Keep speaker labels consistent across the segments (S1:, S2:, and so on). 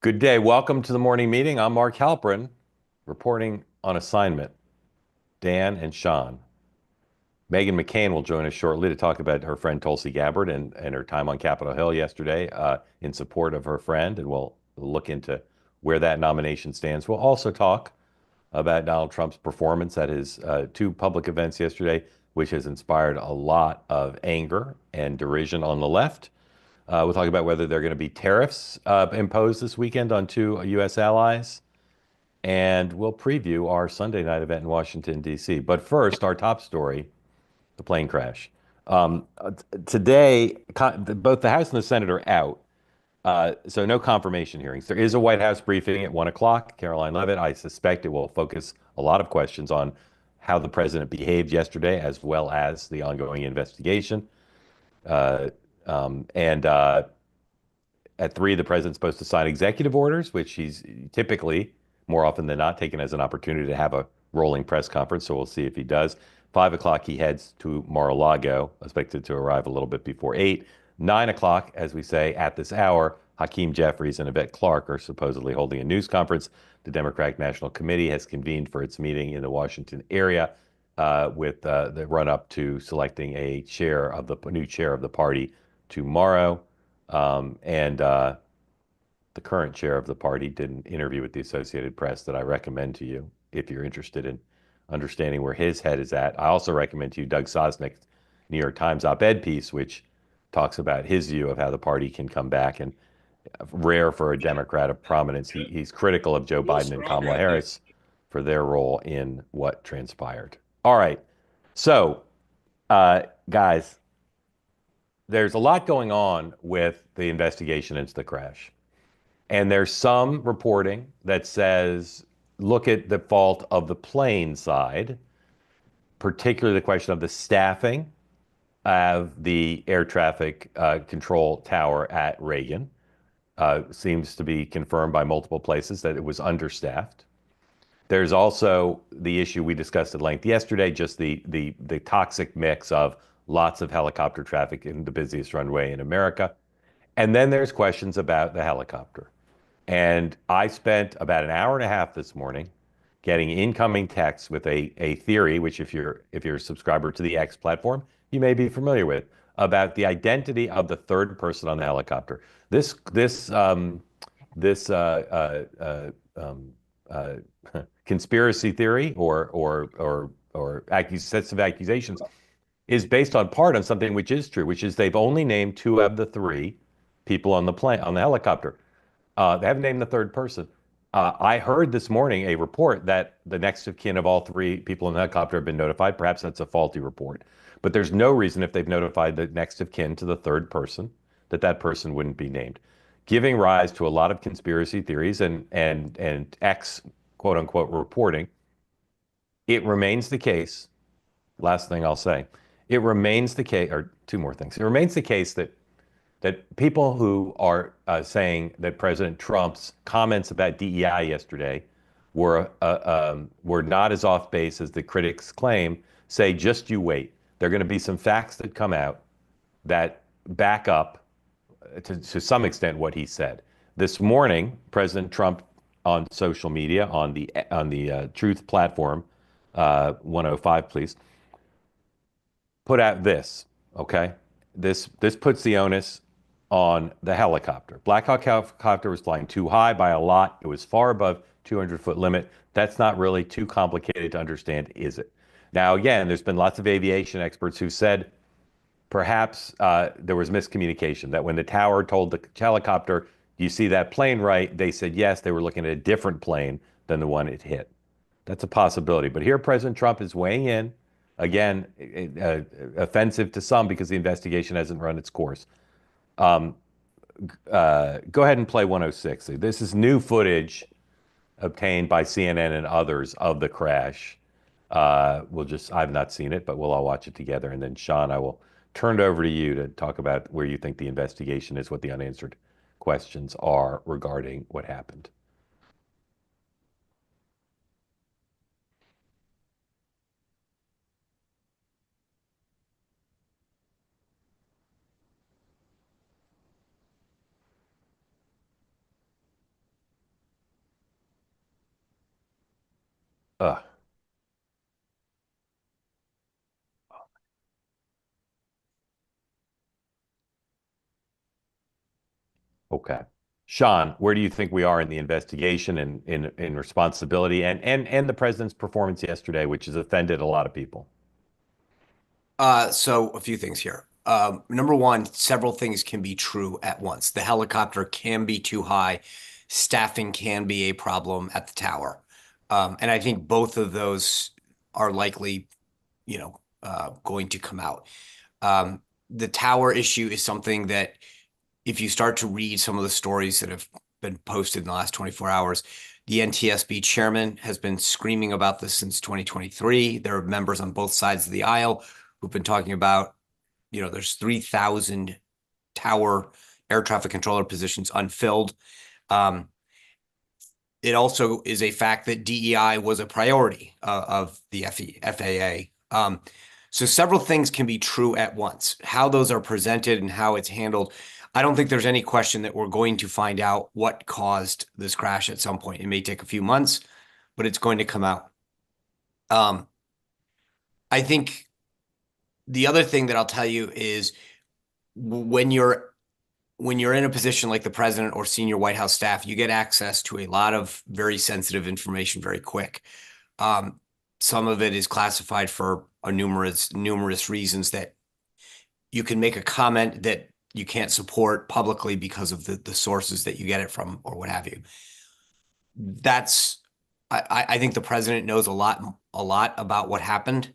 S1: Good day. Welcome to the morning meeting. I'm Mark Halperin, reporting on assignment. Dan and Sean. Megan McCain will join us shortly to talk about her friend Tulsi Gabbard and her time on Capitol Hill yesterday in support of her friend, and we'll look into where that nomination stands. We'll also talk about Donald Trump's performance at his two public events yesterday, which has inspired a lot of anger and derision on the left. We'll talk about whether there are going to be tariffs imposed this weekend on two U.S. allies. And we'll preview our Sunday night event in Washington, D.C. But first, our top story, the plane crash. Today, both the House and the Senate are out, so no confirmation hearings. There is a White House briefing at 1 o'clock. Caroline Leavitt, I suspect it will focus a lot of questions on how the president behaved yesterday, as well as the ongoing investigation. Uh, and At 3, the president's supposed to sign executive orders, which he's typically, more often than not, taken as an opportunity to have a rolling press conference. So we'll see if he does. 5 o'clock, he heads to Mar-a-Lago, expected to arrive a little bit before 8. 9 o'clock, as we say, at this hour, Hakeem Jeffries and Yvette Clarke are supposedly holding a news conference. The Democratic National Committee has convened for its meeting in the Washington area with the run-up to selecting a new chair of the party tomorrow. The current chair of the party did an interview with the Associated Press that I recommend to you if you're interested in understanding where his head is at. I also recommend to you Doug Sosnick's New York Times op-ed piece, which talks about his view of how the party can come back. And rare for a Democrat of prominence, he's critical of Joe Biden and Kamala Harris for their role in what transpired. All right. So, guys, there's a lot going on with the investigation into the crash. And there's some reporting that says, look at the fault of the plane side, particularly the question of the staffing of the air traffic control tower at Reagan. Seems to be confirmed by multiple places that it was understaffed. There's also the issue we discussed at length yesterday, just the toxic mix of lots of helicopter traffic in the busiest runway in America. And then there's questions about the helicopter. And I spent about an hour and a half this morning getting incoming texts with a theory, which if you're a subscriber to the X platform, you may be familiar with, about the identity of the third person on the helicopter. This conspiracy theory or sets of accusations is based on part on something which is true, which is they've only named two of the three people on the helicopter. They haven't named the third person. I heard this morning a report that the next of kin of all three people in the helicopter have been notified. Perhaps that's a faulty report, but there's no reason if they've notified the next of kin to the third person that that person wouldn't be named, giving rise to a lot of conspiracy theories and X quote unquote reporting. It remains the case. Last thing I'll say, it remains the case, or two more things. It remains the case that people who are saying that President Trump's comments about DEI yesterday were not as off base as the critics claim, say just you wait. There are going to be some facts that come out that back up to some extent what he said. This morning, President Trump on social media on the Truth platform, 105, please, put out this. Okay, this puts the onus on the helicopter. Black Hawk helicopter was flying too high by a lot. It was far above 200-foot limit. That's not really too complicated to understand, is it? Now, again, there's been lots of aviation experts who said perhaps there was miscommunication, that when the tower told the helicopter, "Do you see that plane right?" They said yes, they were looking at a different plane than the one it hit. That's a possibility. But here, President Trump is weighing in, again, offensive to some because the investigation hasn't run its course. Um, Go ahead and play 106. This is new footage obtained by CNN and others of the crash. I've not seen it, but we'll all watch it together. And then, Sean, I will turn it over to you to talk about where you think the investigation is, what the unanswered questions are regarding what happened. Ugh. Okay. Sean, where do you think we are in the investigation and in responsibility and the president's performance yesterday, which has offended a lot of people?
S2: So a few things here. Number one, several things can be true at once. The helicopter can be too high. Staffing can be a problem at the tower. And I think both of those are likely, going to come out. The tower issue is something that if you start to read some of the stories that have been posted in the last 24 hours, the NTSB chairman has been screaming about this since 2023. There are members on both sides of the aisle who've been talking about, there's 3,000 tower air traffic controller positions unfilled. Um, it also is a fact that DEI was a priority of the FAA. So several things can be true at once. How those are presented and how it's handled, I don't think there's any question that we're going to find out what caused this crash at some point. It may take a few months, but it's going to come out. Um, I think the other thing that I'll tell you is when you're in a position like the president or senior White House staff, you get access to a lot of very sensitive information very quick. Um, some of it is classified for numerous reasons that you can make a comment that you can't support publicly because of the sources that you get it from or what have you. That's I think the president knows a lot about what happened,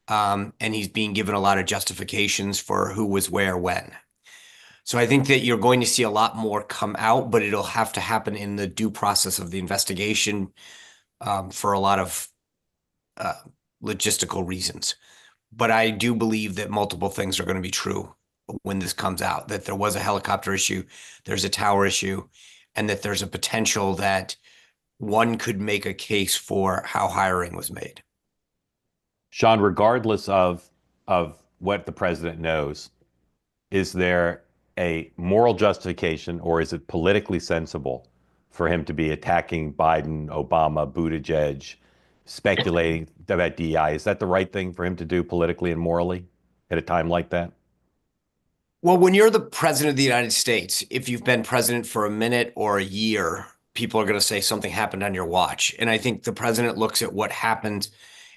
S2: and he's being given a lot of justifications for who was where when. So I think that you're going to see a lot more come out, but it'll have to happen in the due process of the investigation, for a lot of uh, logistical reasons. But I do believe that multiple things are going to be true when this comes out, that there was a helicopter issue, there's a tower issue, and that there's a potential that one could make a case for how hiring was made.
S1: Sean, regardless of what the president knows, is there a moral justification or is it politically sensible for him to be attacking Biden, Obama, Buttigieg, speculating about DEI? Is that the right thing for him to do politically and morally at a time like that?
S2: Well, when you're the president of the United States, if you've been president for a minute or a year, people are going to say something happened on your watch. And I think the president looks at what happened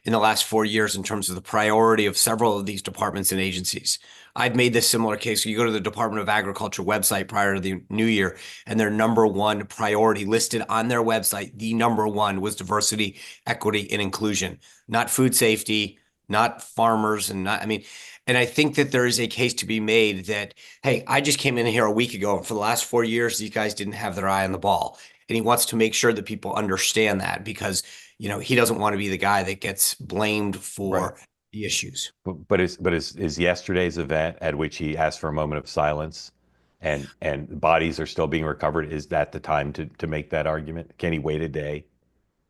S2: in the last 4 years in terms of the priority of several of these departments and agencies. I've made this similar case. You go to the Department of Agriculture website prior to the new year, and their number one priority listed on their website, the number one was diversity, equity, and inclusion, not food safety, not farmers, and not, I mean, and I think that there is a case to be made that, hey, I just came in here a week ago, and for the last 4 years, these guys didn't have their eye on the ball. And he wants to make sure that people understand that because, he doesn't want to be the guy that gets blamed
S1: Right.
S2: for the issues.
S1: But is yesterday's event at which he asked for a moment of silence and bodies are still being recovered, is that the time to make that argument? Can he wait a day?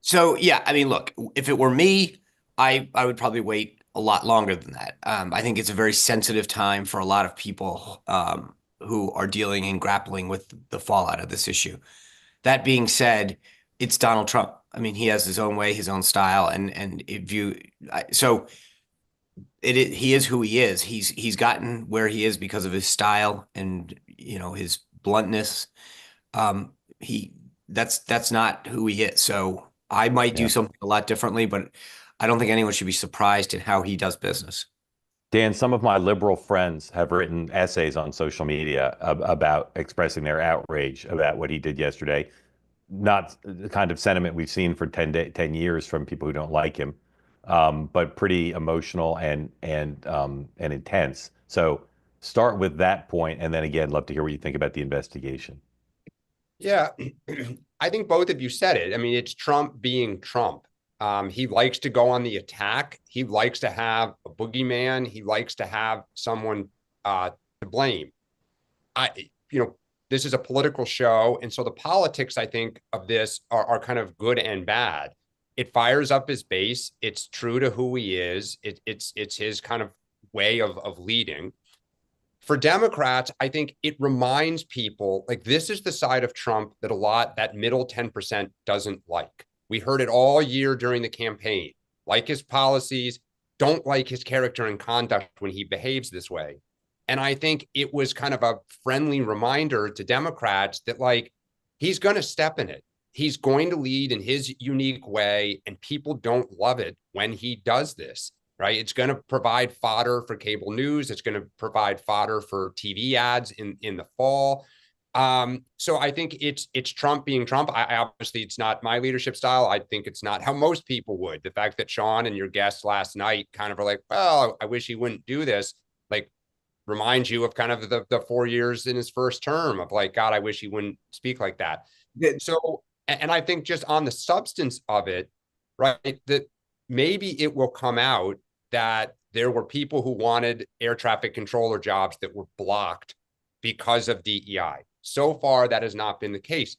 S2: So yeah, I mean, look, if it were me, I would probably wait a lot longer than that. I think it's a very sensitive time for a lot of people, who are dealing and grappling with the fallout of this issue. That being said, it's Donald Trump. I mean, he has his own way, his own style, and if you, so he is who he is. He's gotten where he is because of his style and his bluntness. He that's not who he is. So I might do
S1: Yeah.
S2: something a lot differently, but I don't think anyone should be surprised in how he does business.
S1: Dan, some of my liberal friends have written essays on social media about expressing their outrage about what he did yesterday. Not the kind of sentiment we've seen for 10 years from people who don't like him, but pretty emotional and intense. So start with that point, and then again, love to hear what you think about the investigation.
S3: Yeah, I think both of you said it. I mean, it's Trump being Trump. He likes to go on the attack. He likes to have a boogeyman. He likes to have someone to blame. I, you know, this is a political show, and so the politics, I think, of this are kind of good and bad. It fires up his base. It's true to who he is. It's his kind of way of leading. For Democrats, I think it reminds people like this is the side of Trump that that middle 10% doesn't like. We heard it all year during the campaign. Like his policies, don't like his character and conduct when he behaves this way. And I think it was kind of a friendly reminder to Democrats that, like, he's going to step in it. He's going to lead in his unique way, and people don't love it when he does this, right? It's going to provide fodder for cable news. It's going to provide fodder for TV ads in the fall. So I think it's Trump being Trump. I obviously, it's not my leadership style. I think it's not how most people would. The fact that Sean and your guests last night kind of are like, well, I wish he wouldn't do this, like, reminds you of kind of the 4 years in his first term of like, God, I wish he wouldn't speak like that. So, and I think just on the substance of it, right, that maybe it will come out that there were people who wanted air traffic controller jobs that were blocked because of DEI. So far, that has not been the case.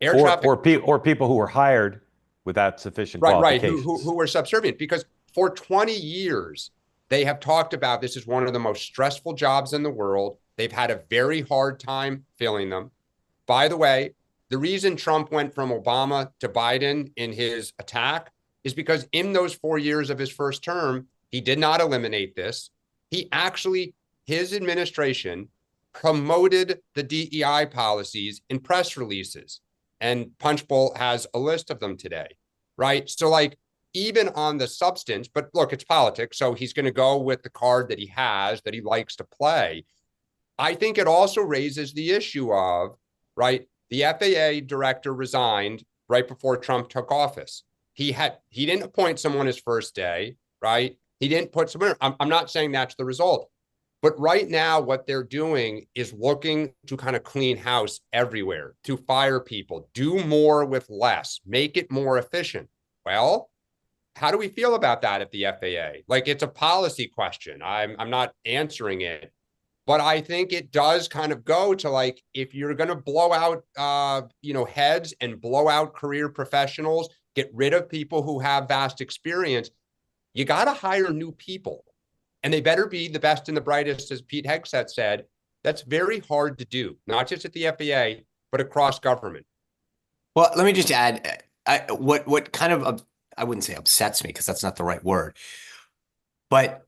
S1: Or people who were hired without sufficient qualifications.
S3: Who were subservient, because for 20 years, they have talked about this is one of the most stressful jobs in the world. They've had a very hard time filling them. By the way, the reason Trump went from Obama to Biden in his attack is because in those 4 years of his first term, he did not eliminate this. He actually, his administration promoted the DEI policies in press releases. And Punchbowl has a list of them today, right? So, like, even on the substance, but look, it's politics. So he's going to go with the card that he has, that he likes to play. I think it also raises the issue of, right, the FAA director resigned right before Trump took office. He didn't appoint someone his first day, right? He didn't put someone. I'm not saying that's the result. But right now, what they're doing is looking to kind of clean house everywhere, to fire people, do more with less, make it more efficient. Well, how do we feel about that at the FAA? Like, it's a policy question. I'm not answering it, but I think it does kind of go to, like, if you're going to blow out, heads and blow out career professionals, get rid of people who have vast experience, you got to hire new people. And they better be the best and the brightest, as Pete Hegseth said. That's very hard to do, not just at the FAA, but across government.
S2: Well, let me just add, what kind of, I wouldn't say upsets me because that's not the right word, but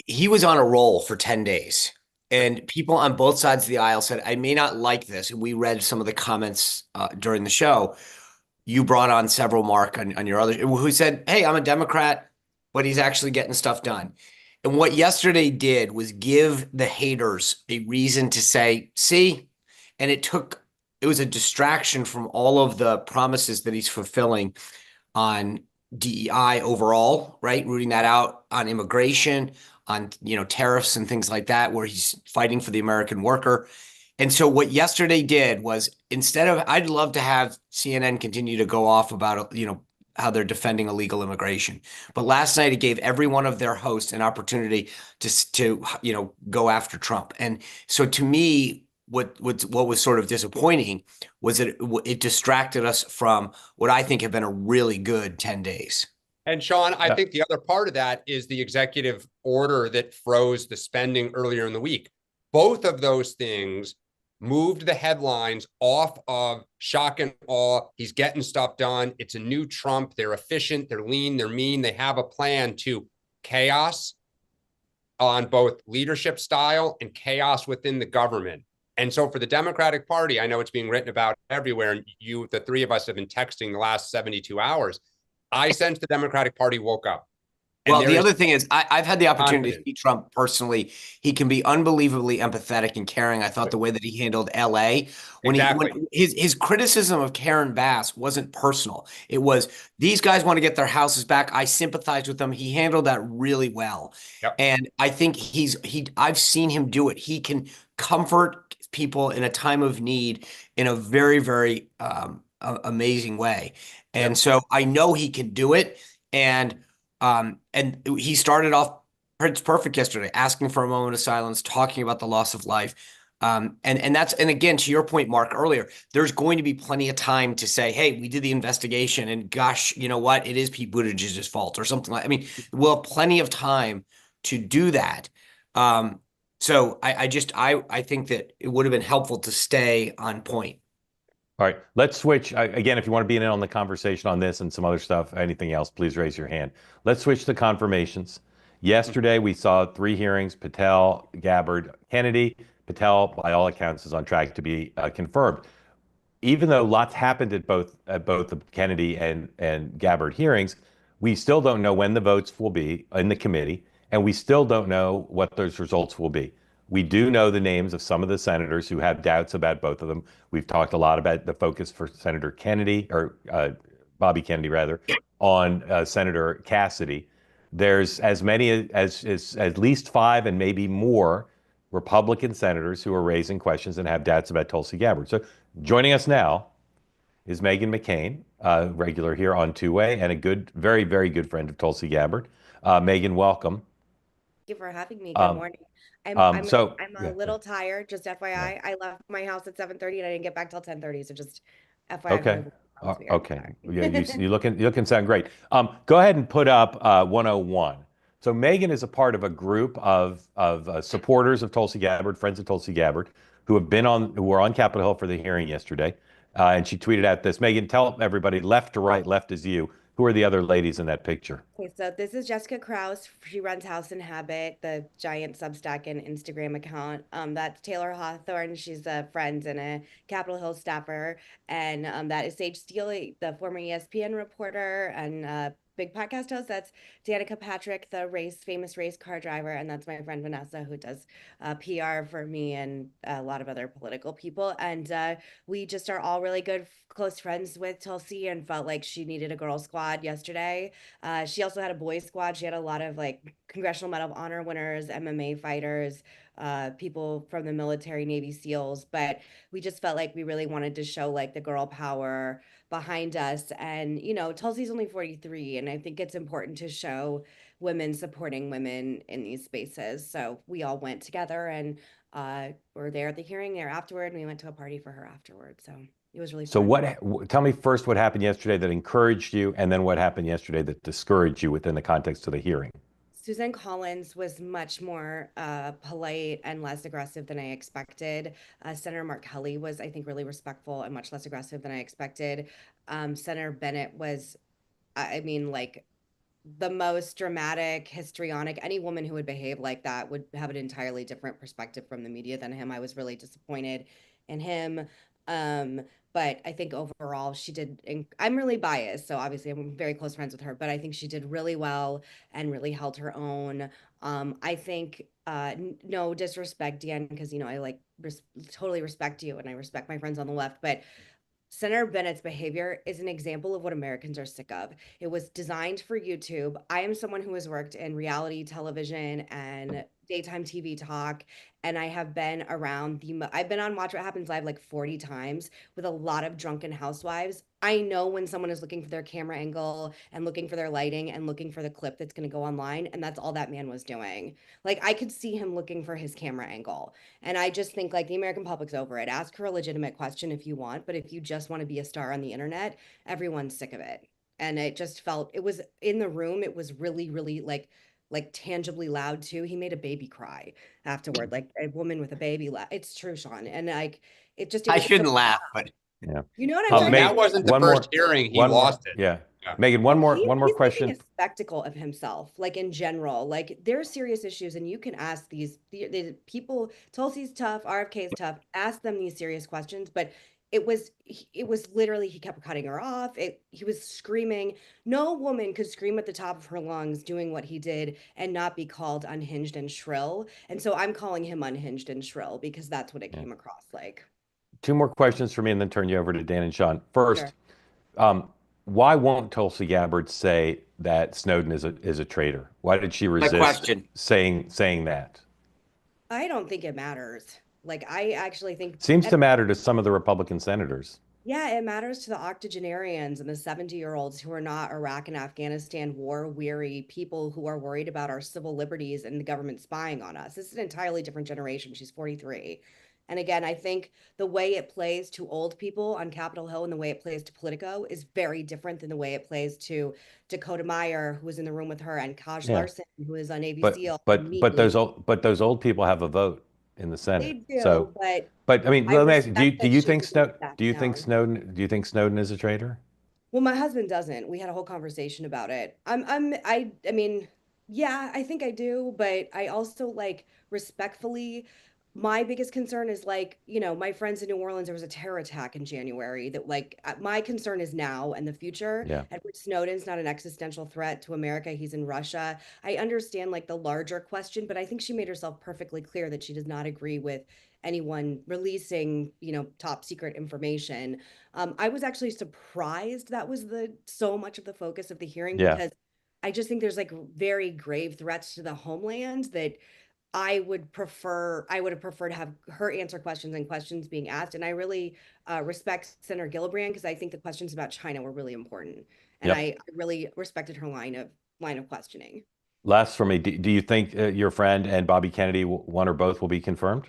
S2: he was on a roll for 10 days. And people on both sides of the aisle said, I may not like this. And we read some of the comments during the show. You brought on several, Mark, on your other, who said, hey, I'm a Democrat, but he's actually getting stuff done. And what yesterday did was give the haters a reason to say, see, and it was a distraction from all of the promises that he's fulfilling on DEI overall, right? Rooting that out on immigration, on, tariffs and things like that, where he's fighting for the American worker. And so what yesterday did was, instead of, I'd love to have CNN continue to go off about, how they're defending illegal immigration. But last night, it gave every one of their hosts an opportunity to go after Trump. And so to me, what was sort of disappointing was that it distracted us from what I think have been a really good 10 days.
S3: And Sean, I think the other part of that is the executive order that froze the spending earlier in the week. Both of those things moved the headlines off of shock and awe. He's getting stuff done. It's a new Trump. They're efficient. They're lean. They're mean. They have a plan to chaos on both leadership style and chaos within the government. And so for the Democratic Party, I know it's being written about everywhere, and the three of us have been texting the last 72 hours. I sense the Democratic Party woke up.
S2: Well, the other thing is, I've had the opportunity to see Trump personally. He can be unbelievably empathetic and caring. I thought the way that he handled LA, when his criticism of Karen Bass wasn't personal. It was, these guys want to get their houses back. I sympathize with them. He handled that really well.
S3: Yep.
S2: And I think I've seen him do it. He can comfort people in a time of need in a very, very amazing way. And so I know he can do it. And he started off perfect yesterday, asking for a moment of silence, talking about the loss of life. And again, to your point, Mark, earlier, there's going to be plenty of time to say, hey, we did the investigation and gosh, you know what? It is Pete Buttigieg's fault or something like, we'll have plenty of time to do that. So I think that it would have been helpful to stay on point.
S1: All right, let's switch. Again, if you want to be in on the conversation on this and some other stuff, anything else, please raise your hand. Let's switch to confirmations. Yesterday, we saw 3 hearings, Patel, Gabbard, Kennedy. Patel, by all accounts, is on track to be confirmed. Even though lots happened at both the Kennedy and Gabbard hearings, we still don't know when the votes will be in the committee, and we still don't know what those results will be. We do know the names of some of the senators who have doubts about both of them. We've talked a lot about the focus for Senator Kennedy, or Bobby Kennedy, rather, on Senator Cassidy. There's as many as at least 5 and maybe more Republican senators who are raising questions and have doubts about Tulsi Gabbard. So joining us now is Meghan McCain, regular here on Two Way, and a good, very, very good friend of Tulsi Gabbard. Meghan, welcome.
S4: You for having me. Good morning. I'm I'm a
S1: Yeah,
S4: little tired, just
S1: yeah.
S4: FYI. I left my house at 7:30 and I didn't get back till 10:30. So just FYI,
S1: Okay.
S4: my voice sounds weird.
S1: Okay. Yeah, you
S4: Sorry.
S1: you looking sound great. Go ahead and put up 101. So Megan is a part of a group of supporters of Tulsi Gabbard, friends of Tulsi Gabbard, who were on Capitol Hill for the hearing yesterday. And she tweeted out this. Megan, tell everybody, left to right, left is you. Who are the other ladies in that picture?
S4: Okay, so this is Jessica Krause. She runs House and Habit, the giant Substack and Instagram account. That's Taylor Hawthorne. She's a friend and a Capitol Hill staffer. And that is Sage Steele, the former ESPN reporter and big podcast host. That's Danica Patrick, the famous race car driver. And that's my friend Vanessa, who does PR for me and a lot of other political people. And we just are all really good, close friends with Tulsi and felt like she needed a girl squad yesterday. She also had a boys squad. She had a lot of like Congressional Medal of Honor winners, MMA fighters, people from the military, Navy SEALs. But we just felt like we really wanted to show like the girl power behind us. And, Tulsi's only 43. And I think it's important to show women supporting women in these spaces. So we all went together and were there at the hearing there afterward. And we went to a party for her afterward. So it was really
S1: So
S4: fun.
S1: tell me first what happened yesterday that encouraged you, and then what happened yesterday that discouraged you within the context of the hearing.
S4: Suzanne Collins was much more polite and less aggressive than I expected. Senator Mark Kelly was, I think, really respectful and much less aggressive than I expected. Senator Bennett was, I mean, like the most dramatic, histrionic. Any woman who would behave like that would have an entirely different perspective from the media than him. I was really disappointed in him. Um, but I think overall she did, I'm really biased, so obviously I'm very close friends with her, but I think she did really well and really held her own. I think, no disrespect, Dan, because, I like totally respect you and I respect my friends on the left, but Senator Bennett's behavior is an example of what Americans are sick of. It was designed for YouTube. I am someone who has worked in reality television and daytime TV talk, and I have been around I've been on Watch What Happens Live like 40 times with a lot of drunken housewives. I know when someone is looking for their camera angle and looking for their lighting and looking for the clip that's going to go online, and that's all that man was doing. Like I could see him looking for his camera angle. And I just think like the American public's over it. Ask her a legitimate question if you want, but if you just want to be a star on the internet, everyone's sick of it. And it just felt it was in the room, it was really, really like tangibly loud too. He made a baby cry afterward, like a woman with a baby. It's true, Sean. And like it
S2: I
S4: was so
S2: shouldn't laugh, but
S1: Yeah.
S4: you know what I'm
S3: Well,
S4: talking
S3: that
S4: about?
S3: wasn't the
S1: one
S3: first
S1: more,
S3: hearing he
S1: one more.
S3: lost it.
S1: Yeah.
S3: Yeah.
S1: Megan,
S4: Well,
S1: one more
S4: he's making
S1: question.
S4: a spectacle of himself, like in general. Like there are serious issues, and you can ask the people. Tulsi's tough, RFK is tough. Ask them these serious questions, but it was literally he kept cutting her off. He was screaming. No woman could scream at the top of her lungs doing what he did and not be called unhinged and shrill. And so I'm calling him unhinged and shrill because that's what it
S1: Yeah.
S4: came across like.
S1: 2 more questions for me, and then turn you over to Dan and Sean.
S4: Sure.
S1: First, um, why won't Tulsi Gabbard say that Snowden is a traitor? Why did she
S2: my
S1: resist
S2: question.
S1: saying that?
S4: I don't think it matters. Like I actually think
S1: Seems to matter to some of the Republican senators.
S4: yeah, it matters to the octogenarians and the 70-year-olds who are not Iraq and Afghanistan war weary people who are worried about our civil liberties and the government spying on us. This is an entirely different generation. She's 43. And again, I think the way it plays to old people on Capitol Hill and the way it plays to Politico is very different than the way it plays to Dakota Meyer, who was in the room with her, and Kaj
S1: Yeah.
S4: Larson, who is on Navy
S1: But
S4: SEAL, and
S1: but
S4: me.
S1: but those old people have a vote. in the
S4: They
S1: Senate.
S4: do,
S1: So,
S4: but
S1: but I mean,
S4: I
S1: let me ask you,
S4: respect
S1: do
S4: that
S1: you
S4: she
S1: think
S4: wouldn't step down.
S1: Do you think Snowden is a traitor?
S4: Well, my husband doesn't. We had a whole conversation about it. I mean, yeah, I think I do, but I also like respectfully, my biggest concern is like, my friends in New Orleans, there was a terror attack in January that like my concern is now and the future.
S1: Yeah.
S4: Edward Snowden's not an existential threat to America. He's in Russia. I understand like the larger question, but I think she made herself perfectly clear that she does not agree with anyone releasing, top secret information. I was actually surprised that was the so much of the focus of the hearing
S1: Yeah.
S4: because I just think there's like very grave threats to the homeland that I would have preferred to have her answer questions and questions being asked. And I really respect Senator Gillibrand because I think the questions about China were really important. And
S1: Yep.
S4: I really respected her line of questioning.
S1: Last for me, do you think your friend and Bobby Kennedy, one or both, will be confirmed?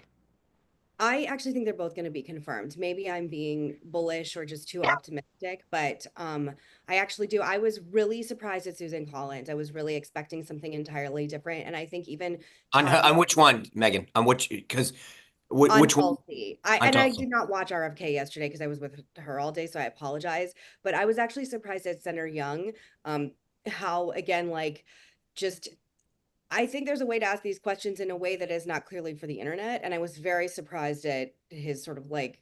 S4: I actually think they're both going to be confirmed. Maybe I'm being bullish or just too optimistic, but I actually do. I was really surprised at Susan Collins. I was really expecting something entirely different, and I think even
S2: On
S4: talking
S2: which one, Megan? On which, because
S4: on
S2: which one?
S4: Tulsi,
S2: On
S4: I
S2: Tulsa.
S4: did not watch RFK yesterday because I was with her all day, so I apologize. But I was actually surprised at Senator Young, how again like just I think there's a way to ask these questions in a way that is not clearly for the internet. And I was very surprised at his sort of like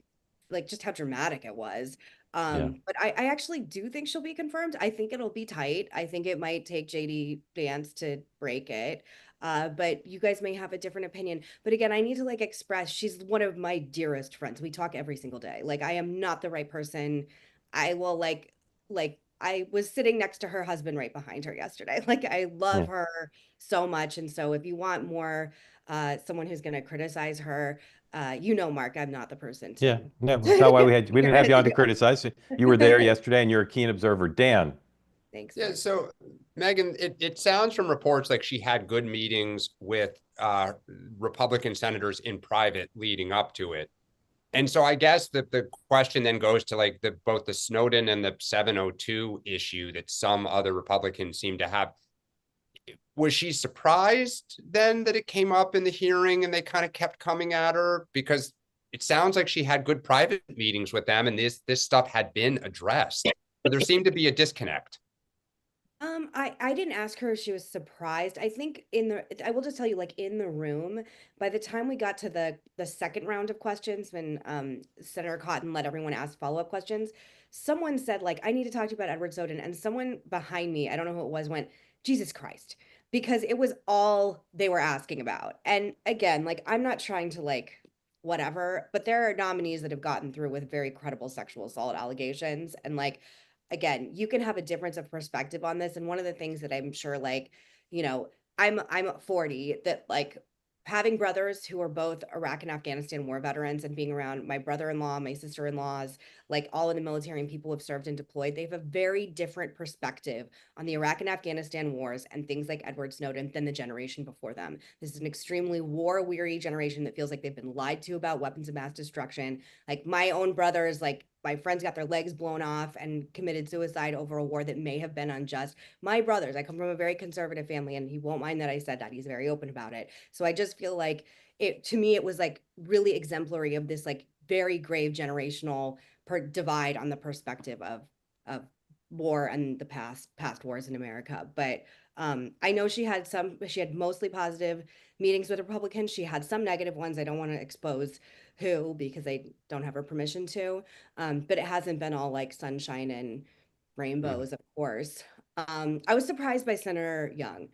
S4: just how dramatic it was.
S1: Yeah.
S4: But I actually do think she'll be confirmed. I think it'll be tight. I think it might take JD Vance to break it. But you guys may have a different opinion. But again, I need to like express she's one of my dearest friends. We talk every single day. Like I am not the right person. I will like I was sitting next to her husband right behind her yesterday. Like I love
S1: Yeah.
S4: her so much. And so if you want more someone who's going to criticize her, Mark, I'm not the person
S1: Yeah.
S4: to.
S1: No, that's not why we didn't have you on to
S4: Yeah.
S1: criticize. You were there yesterday and you're a keen observer. Dan.
S4: Thanks,
S3: Yeah,
S4: Mark.
S3: so Megan, it sounds from reports like she had good meetings with Republican senators in private leading up to it. And so I guess the question then goes to like both the Snowden and the 702 issue that some other Republicans seem to have. Was she surprised then that it came up in the hearing and they kind of kept coming at her? Because it sounds like she had good private meetings with them and this stuff had been addressed. But there seemed to be a disconnect.
S4: I didn't ask her if she was surprised. I think I will just tell you, like in the room, by the time we got to the second round of questions, when Senator Cotton let everyone ask follow-up questions, someone said, like, I need to talk to you about Edward Snowden. And someone behind me, I don't know who it was, went, Jesus Christ, because it was all they were asking about. And again, like, I'm not trying to like whatever, but there are nominees that have gotten through with very credible sexual assault allegations. And like again, you can have a difference of perspective on this. And one of the things that I'm sure, like, you know, I'm 40, that like having brothers who are both Iraq and Afghanistan war veterans and being around my brother-in-law, my sister-in-laws, like all in the military and people who have served and deployed, they have a very different perspective on the Iraq and Afghanistan wars and things like Edward Snowden than the generation before them. This is an extremely war-weary generation that feels like they've been lied to about weapons of mass destruction. Like my own brothers, like my friends got their legs blown off and committed suicide over a war that may have been unjust. My brothers, I come from a very conservative family, and he won't mind that I said that. He's very open about it. So I just feel like to me, it was like really exemplary of this like very grave generational divide on the perspective of war and the past wars in America. But I know she had mostly positive meetings with Republicans. She had some negative ones. I don't want to expose who because I don't have her permission to. But it hasn't been all like sunshine and rainbows, of course. I was surprised by Senator Young.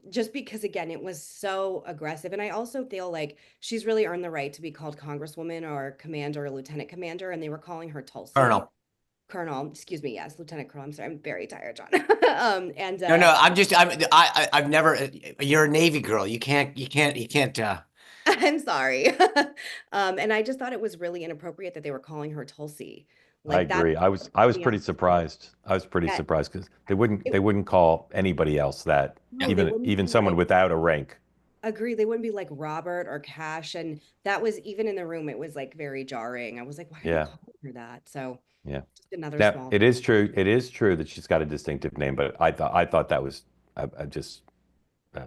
S4: Just because again, it was so aggressive. And I also feel like she's really earned the right to be called Congresswoman or Commander or Lieutenant Commander, and they were calling her Tulsi. Colonel, excuse me, yes, Lieutenant Colonel. I'm sorry, I'm very tired, John. And
S2: No, I've never, you're a Navy girl. You can't.
S4: I'm sorry. And I just thought it was really inappropriate that they were calling her Tulsi.
S1: I
S4: Like that,
S1: agree. I was
S4: yeah,
S1: pretty surprised. I was pretty
S4: that
S1: surprised because they
S4: it,
S1: wouldn't call anybody else that,
S4: no, they wouldn't
S1: even
S4: be
S1: someone
S4: like
S1: without a rank.
S4: agree. They wouldn't be like Robert or Cash. And that was even in the room, it was like very jarring. I was like, why are you
S1: Yeah.
S4: calling her that? So
S1: Yeah.
S4: just another
S1: Now,
S4: small.
S1: it is true. It is true that she's got a distinctive name, but I thought that was I just uh,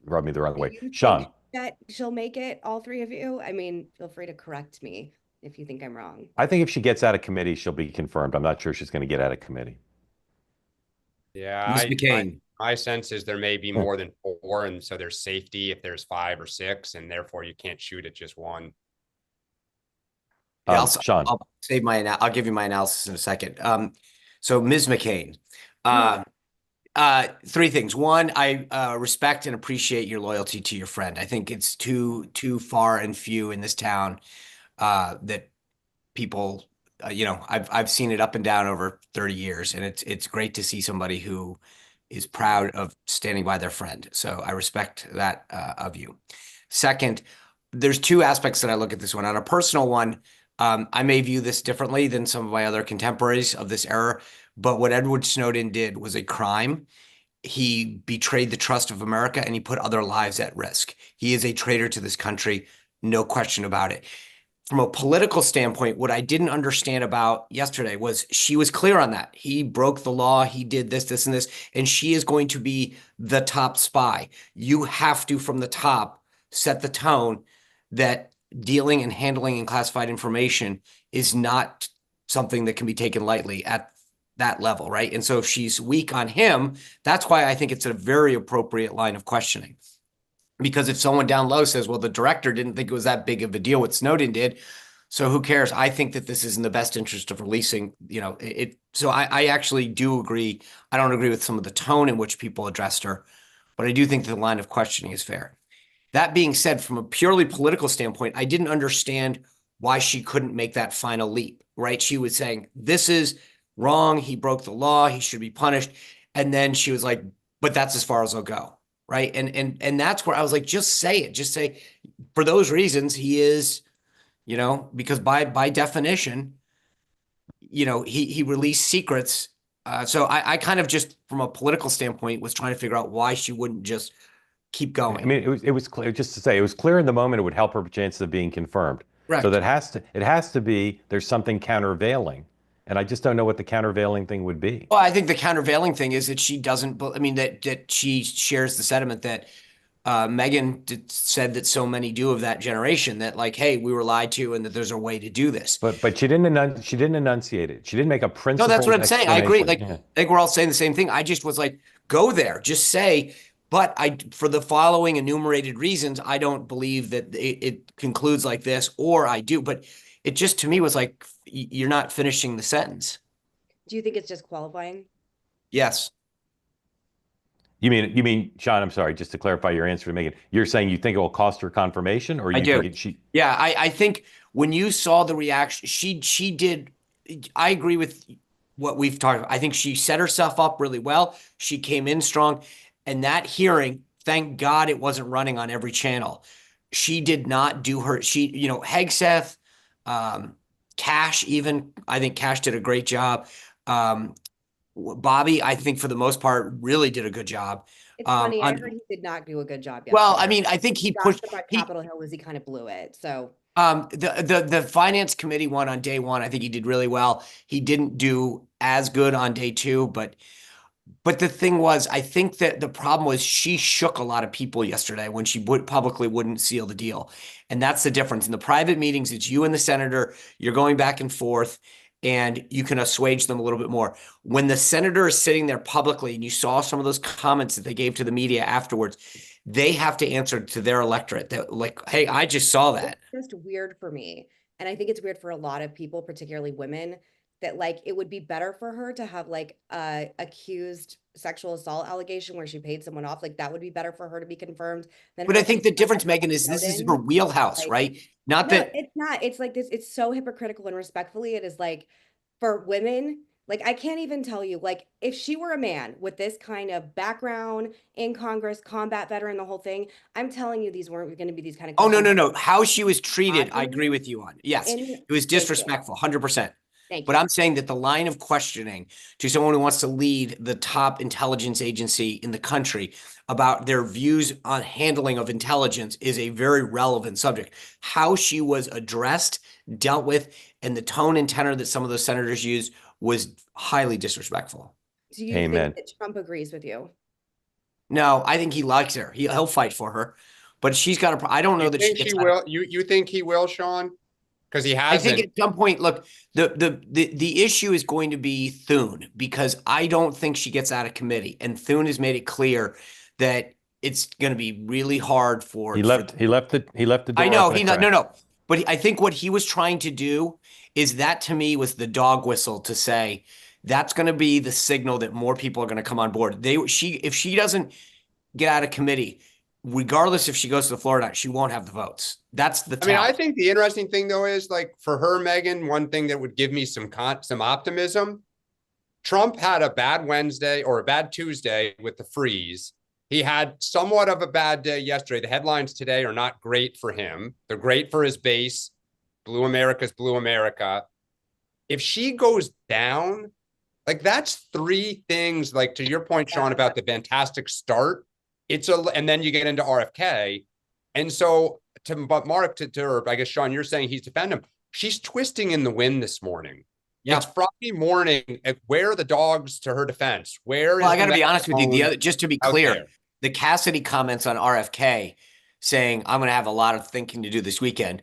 S1: rubbed me the wrong
S4: Do
S1: way.
S4: you think
S1: Sean.
S4: that she'll make it, all three of you? I mean, feel free to correct me if you think I'm wrong.
S1: I think if she gets out of committee, she'll be confirmed. I'm not sure she's going to get out of committee.
S3: Yeah,
S2: Ms. McCain.
S3: my sense is there may be
S1: Yeah.
S3: more than 4, and so there's safety if there's 5 or 6, and therefore you can't shoot at just one.
S2: Yeah,
S1: Sean.
S2: I'll save I'll give you my analysis in a second. So Ms. McCain, 3 things. One, I respect and appreciate your loyalty to your friend. I think it's too far and few in this town that people, I've seen it up and down over 30 years, and it's great to see somebody who is proud of standing by their friend. So I respect that of you. Second, there's 2 aspects that I look at this one. On a personal one, I may view this differently than some of my other contemporaries of this era, but what Edward Snowden did was a crime. He betrayed the trust of America and he put other lives at risk. He is a traitor to this country, no question about it. From a political standpoint, what I didn't understand about yesterday was she was clear on that. He broke the law. He did this, this, and this, and she is going to be the top spy. You have to, from the top, set the tone that dealing and handling and classified information is not something that can be taken lightly at that level, right? And so if she's weak on him, that's why I think it's a very appropriate line of questioning. Because if someone down low says, well, the director didn't think it was that big of a deal what Snowden did, so who cares? I think that this is in the best interest of releasing, it. So I actually do agree. I don't agree with some of the tone in which people addressed her, but I do think the line of questioning is fair. That being said, from a purely political standpoint, I didn't understand why she couldn't make that final leap, right? She was saying, this is wrong. He broke the law. He should be punished. And then she was like, but that's as far as I'll go. Right. And that's where I was like, just say it. Just say, for those reasons, he is, because by definition, he released secrets. So I kind of just, from a political standpoint, was trying to figure out why she wouldn't just keep going.
S1: I mean, it was clear, just to say, it was clear in the moment it would help her chances of being confirmed.
S2: Correct.
S1: So it has to be, there's something countervailing. And I just don't know what the countervailing thing would be.
S2: Well, I think the countervailing thing is that she doesn't, that she shares the sentiment that Megan said that so many do of that generation, that like, hey, we were lied to and that there's a way to do this.
S1: But she didn't enunciate it. She didn't make a principle.
S2: No, that's what I'm saying. I agree. Like,
S1: Yeah.
S2: I think we're all saying the same thing. I just was like, go there, just say, but for the following enumerated reasons, I don't believe that it concludes like this, or I do. But it just, to me, was like, you're not finishing the sentence.
S4: Do you think it's just qualifying?
S2: Yes.
S1: You mean, Sean, I'm sorry, just to clarify your answer to Megan, you're saying you think it will cost her confirmation, or
S2: I do.
S1: think
S2: Yeah, I think when you saw the reaction, she did. I agree with what we've talked about. I think she set herself up really well. She came in strong, and that hearing, thank God it wasn't running on every channel. She did not do her. Hegseth, Cash, even I think Cash did a great job. Bobby, I think for the most part, really did a good job.
S4: It's funny. I heard he did not do a good job yesterday.
S2: Well, I mean, I think he pushed
S4: about Capitol Hill, was he kind of blew it. So
S2: the finance committee one on day 1, I think he did really well. He didn't do as good on day 2, but the thing was, I think that the problem was she shook a lot of people yesterday when she publicly wouldn't seal the deal. And that's the difference. In the private meetings, it's you and the senator, you're going back and forth, and you can assuage them a little bit more. When the senator is sitting there publicly, and you saw some of those comments that they gave to the media afterwards, they have to answer to their electorate that, like, hey, I just saw that.
S4: It's just weird for me. And I think it's weird for a lot of people, particularly women, that like it would be better for her to have like a accused sexual assault allegation where she paid someone off. Like that would be better for her to be confirmed than.
S2: But I think the difference, Megan, is this is her wheelhouse, right? Not that
S4: it's not. It's like this. It's so hypocritical, and respectfully, it is like for women. Like I can't even tell you. Like if she were a man with this kind of background in Congress, combat veteran, the whole thing, I'm telling you, these weren't going to be these kind of.
S2: Oh no! How she was treated, I agree with you on. Yes, it was disrespectful, 100%. But I'm saying that the line of questioning to someone who wants to lead the top intelligence agency in the country about their views on handling of intelligence is a very relevant subject. How she was addressed, dealt with, and the tone and tenor that some of those senators used was highly disrespectful.
S4: Do you think that Trump agrees with you?
S2: No, I think he likes her. He'll fight for her. but she's got I don't know
S3: You
S2: that she
S3: think
S2: gets
S3: he
S2: out of-
S3: will? You think he will, Sean? Because he
S2: I think
S3: hasn't.
S2: at some point, look, the issue is going to be Thune, because I don't think she gets out of committee, and Thune has made it clear that it's going to be really hard for.
S1: He left the
S2: I
S1: door
S2: know
S1: open a
S2: he not
S1: crack.
S2: no, but I think what he was trying to do is that, to me, was the dog whistle to say that's going to be the signal that more people are going to come on board. If she doesn't get out of committee, regardless if she goes to the floor or not, she won't have the votes. That's the
S3: I mean,
S2: tell.
S3: I think the interesting thing though is like for her, Megan, one thing that would give me some optimism. Trump had a bad Wednesday or a bad Tuesday with the freeze. He had somewhat of a bad day yesterday. The headlines today are not great for him. They're great for his base. Blue America's Blue America. If she goes down, like that's three things, like to your point, Sean, about the fantastic start. And then you get into RFK. And so but Mark, or I guess, Sean, you're saying he's defending him. She's twisting in the wind this morning.
S2: Yeah.
S3: It's Friday morning. Where are the dogs to her defense?
S2: Well, I got to be honest with you. Just to be clear,
S3: there?
S2: the Cassidy comments on RFK saying, I'm going to have a lot of thinking to do this weekend.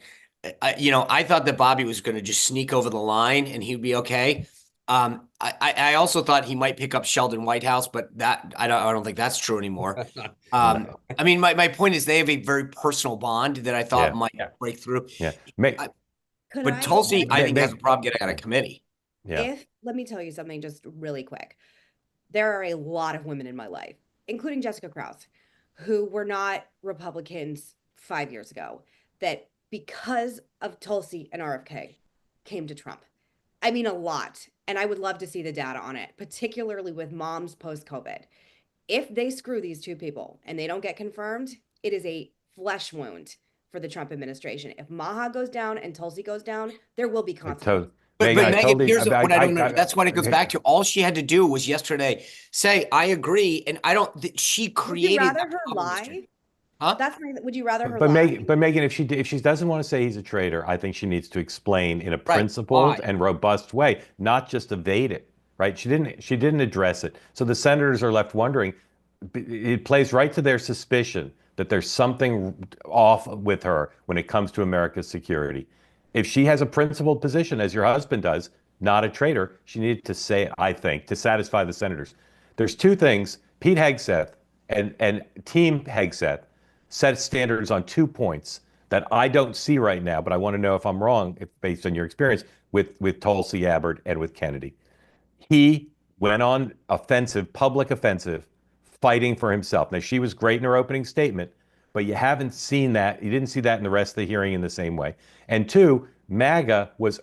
S2: I thought that Bobby was going to just sneak over the line and he'd be okay. I also thought he might pick up Sheldon Whitehouse, but that I don't think that's true anymore. I mean, my point is they have a very personal bond that I thought might break through.
S1: Yeah.
S2: But Tulsi, I think, has a problem getting out of committee.
S1: Yeah.
S4: Let me tell you something just really quick. There are a lot of women in my life, including Jessica Krause, who were not Republicans 5 years ago, that because of Tulsi and RFK came to Trump. I mean, a lot. And I would love to see the data on it, particularly with moms post-COVID. If they screw these two people and they don't get confirmed, it is a flesh wound for the Trump administration. If Maha goes down and Tulsi goes down, there will be consequences.
S2: But Megan, here's what I don't know. That's what it goes back to. All she had to do was yesterday say, I agree. And I don't, she created.
S4: Would you rather her lie?
S2: Huh?
S4: Would you rather her lie?
S1: But Megan, if she doesn't want to say he's a traitor, I think she needs to explain in a principled and robust way, not just evade it, right? She didn't address it. So the senators are left wondering. It plays right to their suspicion that there's something off with her when it comes to America's security. If she has a principled position, as your husband does, not a traitor, she needed to say it, I think, to satisfy the senators. There's two things. Pete Hegseth and Team Hegseth set standards on 2 points that I don't see right now, but I want to know if I'm wrong, based on your experience with Tulsi Gabbard and with Kennedy. He went on public offensive, fighting for himself. Now, she was great in her opening statement, but you haven't seen that. You didn't see that in the rest of the hearing in the same way. And two, MAGA was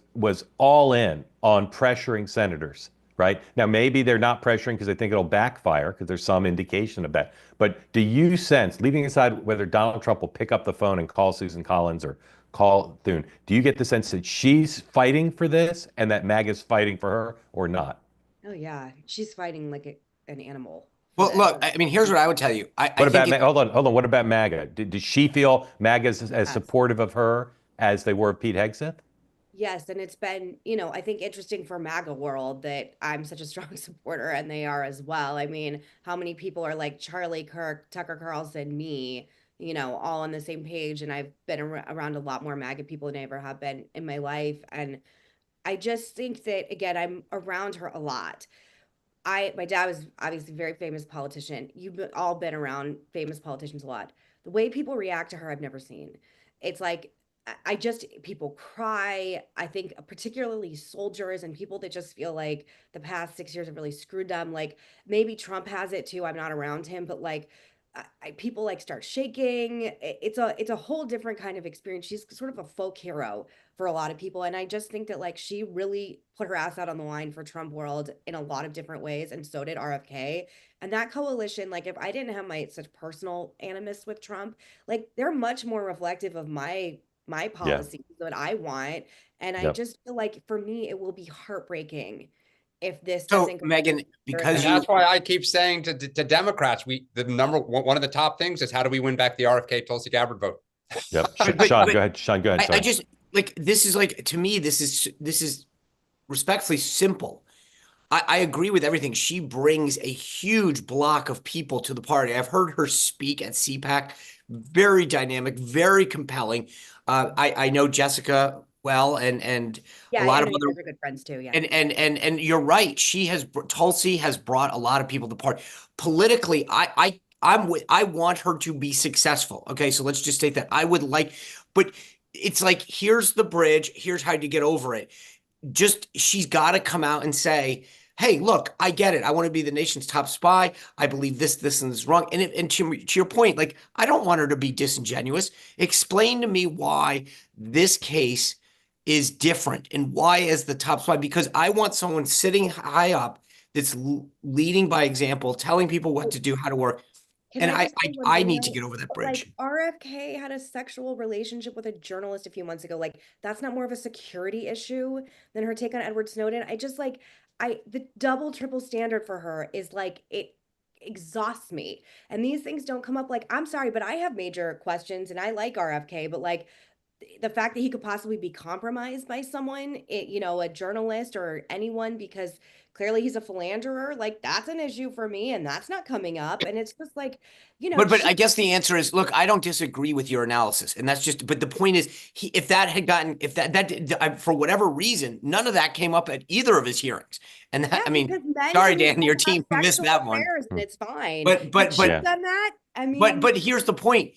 S1: all in on pressuring senators, right? Now, maybe they're not pressuring because they think it'll backfire, because there's some indication of that. But do you sense, leaving aside whether Donald Trump will pick up the phone and call Susan Collins or call Thune, do you get the sense that she's fighting for this and that MAGA's fighting for her, or not?
S4: Oh, yeah. She's fighting like an animal.
S2: Well, look, I mean, here's what I would tell you.
S1: Hold on. What about MAGA? Did she feel MAGA's as supportive of her as they were of Pete Hegseth?
S4: Yes, and it's been, I think interesting for MAGA world that I'm such a strong supporter and they are as well. I mean, how many people are like Charlie Kirk, Tucker Carlson, me, all on the same page. And I've been around a lot more MAGA people than I ever have been in my life. And I just think that, again, I'm around her a lot. My dad was obviously a very famous politician. You've all been around famous politicians a lot. The way people react to her, I've never seen. It's like, people cry. I think particularly soldiers and people that just feel like the past 6 years have really screwed them. Like maybe Trump has it too. I'm not around him, but like people like start shaking. It's a whole different kind of experience. She's sort of a folk hero for a lot of people. And I just think that like she really put her ass out on the line for Trump world in a lot of different ways. And so did RFK. And that coalition, like if I didn't have such personal animus with Trump, like they're much more reflective of my policies that I want. And I just feel like for me, it will be heartbreaking if this doesn't go.
S2: Megan, because
S3: that's why I keep saying to Democrats, one of the top things is how do we win back the RFK Tulsi Gabbard vote?
S1: Yep. Sean, go ahead. Sean, go ahead.
S2: I just like, this is like, to me, this is respectfully simple. I agree with everything. She brings a huge block of people to the party. I've heard her speak at CPAC very dynamic, very compelling. I know Jessica well, and
S4: Yeah,
S2: a lot
S4: I
S2: of
S4: know you
S2: other
S4: guys are good friends too. Yeah.
S2: and you're right. Tulsi has brought a lot of people to the party. Politically, I want her to be successful. Okay, so let's just state that. I would like, but it's like, here's the bridge, here's how to get over it. Just she's got to come out and say, hey, look, I get it. I want to be the nation's top spy. I believe this and this is wrong. And to your point, like, I don't want her to be disingenuous. Explain to me why this case is different and why as the top spy, because I want someone sitting high up that's leading by example, telling people what to do, how to work.
S4: Can
S2: And
S4: I just say one
S2: I
S4: thing
S2: need to
S4: though?
S2: get over that
S4: But, like,
S2: bridge.
S4: RFK had a sexual relationship with a journalist a few months ago. Like, that's not more of a security issue than her take on Edward Snowden. I just like, the double, triple standard for her is like, it exhausts me. And these things don't come up. Like, I'm sorry, but I have major questions and I like RFK, but like, the fact that he could possibly be compromised by someone, a journalist or anyone, because clearly he's a philanderer, like, that's an issue for me, and that's not coming up. And it's just like,
S2: But
S4: she
S2: I guess the answer is, look, I don't disagree with your analysis, and that's just. But the point is, if that had gotten, if for whatever reason, none of that came up at either of his hearings, and that,
S4: yeah,
S2: I mean,
S4: because men
S2: sorry,
S4: can
S2: Dan, your
S4: have
S2: team missed
S4: sexual
S2: that one.
S4: affairs and it's fine.
S2: But
S4: Had
S2: but
S4: she
S2: but
S1: Yeah.
S4: done that, I mean,
S2: but here's the point.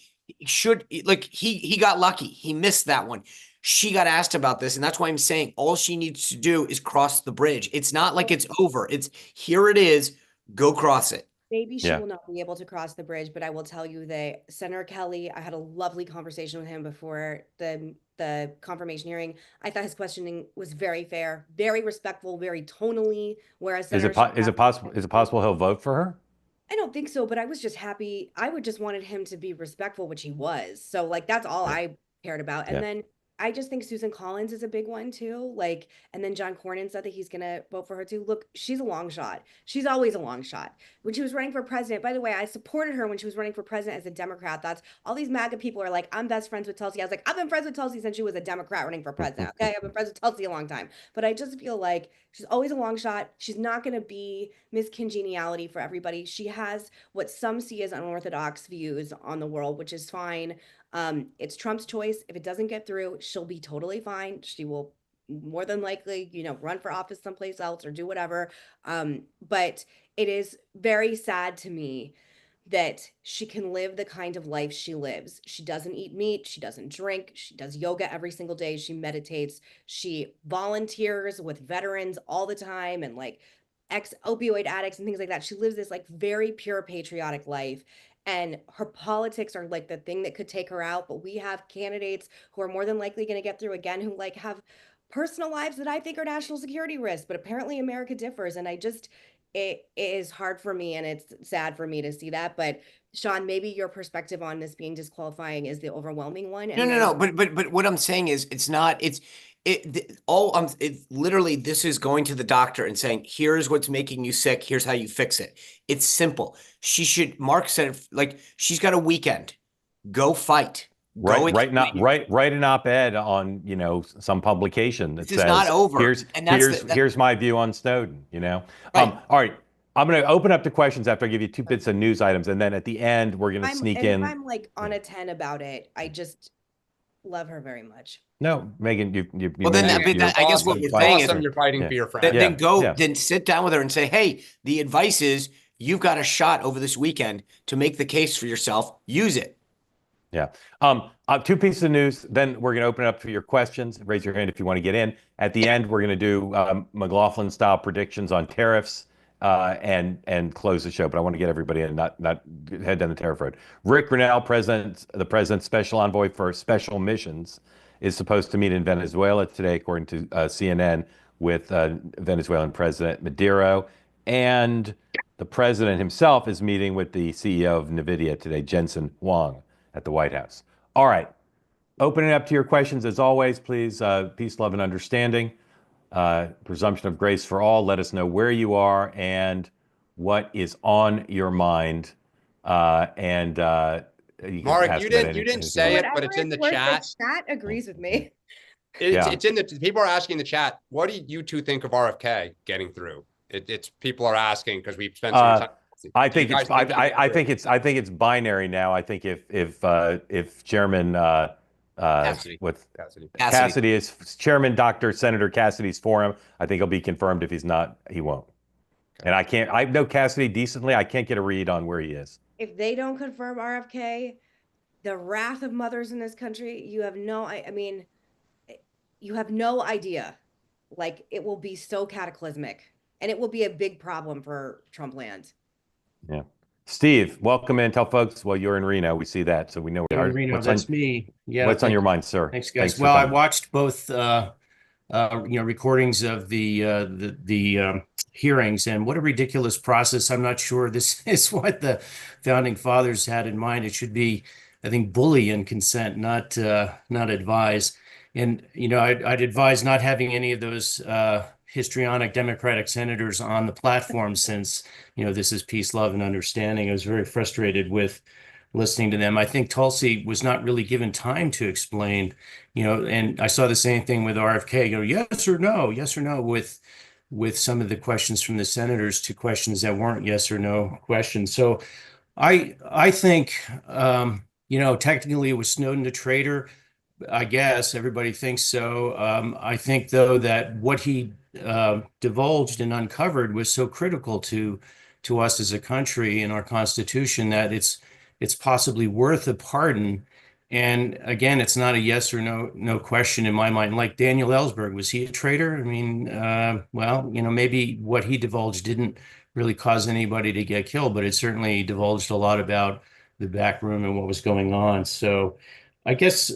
S2: Like, he got lucky. He missed that one. She got asked about this, and that's why I'm saying all she needs to do is cross the bridge. It's not like it's over. It's, here it is. Go cross it.
S4: maybe she
S1: Yeah.
S4: will not be able to cross the bridge, but I will tell you that Senator Kelly, I had a lovely conversation with him before the confirmation hearing. I thought his questioning was very fair, very respectful, very tonally, whereas
S1: Is
S4: Senator
S1: is it possible he'll vote for her?
S4: I don't think so, but I was just happy. I would just wanted him to be respectful, which he was. So like that's all
S1: Yeah.
S4: I cared about. And
S1: Yeah.
S4: then I just think Susan Collins is a big one too. Like, and then John Cornyn said that he's gonna vote for her too. Look, she's a long shot. She's always a long shot. When she was running for president, by the way, I supported her when she was running for president as a Democrat. That's all these MAGA people are like, I'm best friends with Tulsi. I was like, I've been friends with Tulsi since she was a Democrat running for president. Okay, I've been friends with Tulsi a long time. But I just feel like she's always a long shot. She's not gonna be Miss Congeniality for everybody. She has what some see as unorthodox views on the world, which is fine. It's Trump's choice. If it doesn't get through, she'll be totally fine. She will more than likely, run for office someplace else or do whatever. But it is very sad to me that she can live the kind of life she lives. She doesn't eat meat, she doesn't drink, she does yoga every single day, she meditates, she volunteers with veterans all the time and like ex-opioid addicts and things like that. She lives this like very pure patriotic life. And her politics are like the thing that could take her out. But we have candidates who are more than likely going to get through again, who like have personal lives that I think are national security risks. But apparently America differs. And it is hard for me and it's sad for me to see that. But Sean, maybe your perspective on this being disqualifying is the overwhelming one.
S2: No,
S4: And
S2: no,
S4: then
S2: no. But what I'm saying is, it's not. Literally, this is going to the doctor and saying, here's what's making you sick. Here's how you fix it. It's simple. Mark said it, like, she's got a weekend. Go fight. Go
S1: Write an op-ed on, some publication that
S2: This is not
S1: says,
S2: over. And that's
S1: here's my view on Snowden,
S2: Right.
S1: All right. I'm going to open up to questions after I give you 2 bits of news items, and then at the end we're going to sneak in.
S4: I'm like on a 10 about it. I just love her very much.
S1: No, Megan,
S2: Well, then I guess what we're saying is,
S3: you're fighting for your friend.
S2: then sit down with her and say, hey, the advice is you've got a shot over this weekend to make the case for yourself. Use it.
S1: Yeah. 2 pieces of news. Then we're going to open it up for your questions. Raise your hand if you want to get in. At the end, we're going to do McLaughlin-style predictions on tariffs and close the show. But I want to get everybody in, not head down the tariff road. Rick Grenell, the president's special envoy for special missions, is supposed to meet in Venezuela today, according to CNN, with Venezuelan President Maduro. And the president himself is meeting with the CEO of NVIDIA today, Jensen Huang, at the White House. All right. Opening up to your questions, as always, please, peace, love, and understanding. Presumption of grace for all. Let us know where you are and what is on your mind.
S3: Mark, you didn't say it, but it's in the chat.
S4: The chat agrees with me.
S3: It's in the people are asking in the chat. What do you two think of RFK getting through? It's people are asking because we've spent some time
S1: I
S3: Do you
S1: think it's
S3: guys think
S1: I think it's binary now. I think if Chairman
S2: Cassidy.
S1: what's
S3: Cassidy?
S1: Cassidy is Chairman Dr. Senator Cassidy's for him, I think he'll be confirmed. If he's not, he won't. And I know Cassidy decently. I can't get a read on where he is.
S4: If they don't confirm RFK, the wrath of mothers in this country, you have no, I mean, you have no idea. Like, it will be so cataclysmic, and it will be a big problem for Trump land.
S1: Yeah. Steve, welcome in. Tell folks, well, you're in Reno. We see that, so we know
S5: In Reno, that's me. Yeah.
S1: What's on your mind, sir?
S5: Thanks, guys.
S1: For
S5: Well, I
S1: coming.
S5: watched both, recordings of the hearings, and what a ridiculous process. I'm not sure this is what the founding fathers had in mind. It should be, I think, bully and consent, not advise. And, I'd advise not having any of those histrionic Democratic senators on the platform since, this is peace, love, and understanding. I was very frustrated with listening to them. I think Tulsi was not really given time to explain, and I saw the same thing with RFK, yes or no, with some of the questions from the senators to questions that weren't yes or no questions. So I think, technically it was Snowden a traitor. I guess everybody thinks so. I think, though, that what he divulged and uncovered was so critical to us as a country and our Constitution that it's possibly worth a pardon. And again, it's not a yes or no question in my mind. Like Daniel Ellsberg, was he a traitor? I mean, maybe what he divulged didn't really cause anybody to get killed, but it certainly divulged a lot about the back room and what was going on. So I guess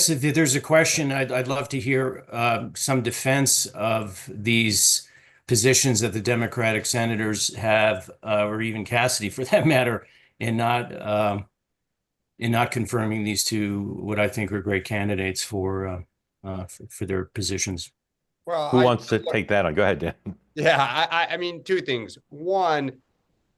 S5: if there's a question, I'd love to hear some defense of these positions that the Democratic senators have, or even Cassidy for that matter, in not confirming these two, what I think are great candidates for their positions.
S3: Well,
S1: Who wants to take that on? Go ahead, Dan.
S3: Yeah, I mean, two things. One,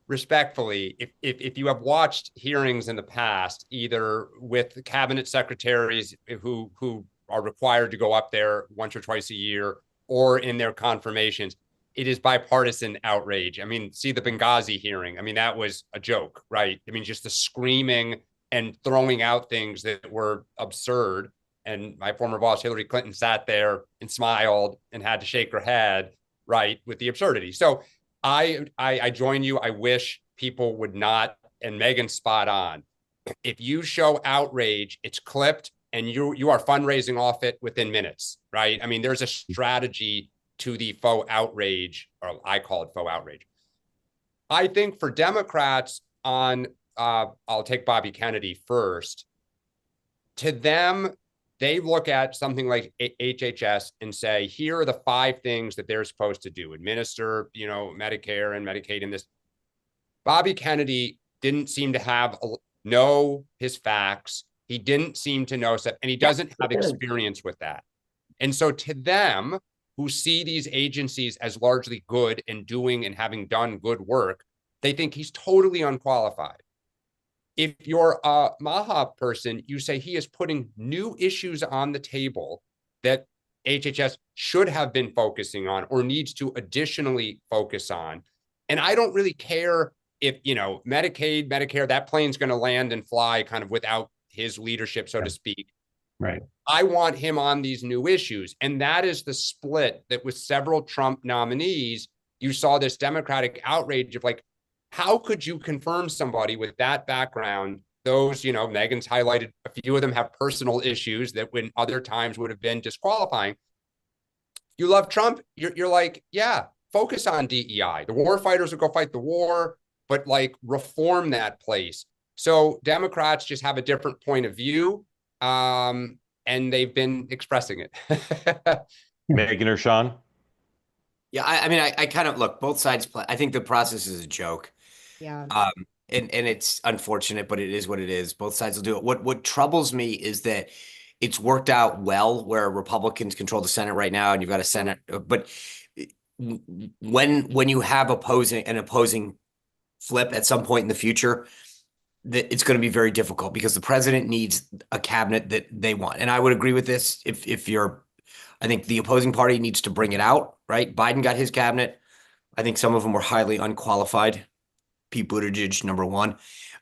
S3: respectfully, if you have watched hearings in the past, either with cabinet secretaries who are required to go up there once or twice a year, or in their confirmations, it is bipartisan outrage. I mean, see the Benghazi hearing. I mean, that was a joke, right? I mean, just the screaming and throwing out things that were absurd. And my former boss, Hillary Clinton, sat there and smiled and had to shake her head, right, with the absurdity. So I join you. I wish people would not, and Megan's spot on. If you show outrage, it's clipped and you are fundraising off it within minutes, right? I mean, there's a strategy to the faux outrage, or I call it faux outrage. I think for Democrats on, I'll take Bobby Kennedy first. To them, they look at something like HHS and say, here are the 5 things that they're supposed to do: administer, Medicare and Medicaid in this. Bobby Kennedy didn't seem to know his facts. He didn't seem to know stuff, and he doesn't have experience with that. And so to them, who see these agencies as largely good and doing and having done good work, they think he's totally unqualified. If you're a Maha person, you say he is putting new issues on the table that HHS should have been focusing on or needs to additionally focus on. And I don't really care if, Medicaid, Medicare, that plane's going to land and fly kind of without his leadership, so to speak.
S5: Right.
S3: I want him on these new issues. And that is the split that with several Trump nominees, you saw this Democratic outrage of like, how could you confirm somebody with that background? Those, Megan's highlighted a few of them have personal issues that when other times would have been disqualifying. You love Trump, you're like, yeah, focus on DEI. The war fighters will go fight the war, but like reform that place. So Democrats just have a different point of view, and they've been expressing it.
S1: Megan or Sean?
S2: Yeah, I mean, I kind of look, both sides play. I think the process is a joke.
S4: Yeah.
S2: And it's unfortunate, but it is what it is. Both sides will do it. What troubles me is that it's worked out well where Republicans control the Senate right now, and you've got a Senate. But when you have an opposing flip at some point in the future, that it's going to be very difficult because the president needs a cabinet that they want. And I would agree with this. I think the opposing party needs to bring it out, right? Biden got his cabinet. I think some of them were highly unqualified. Pete Buttigieg, number one.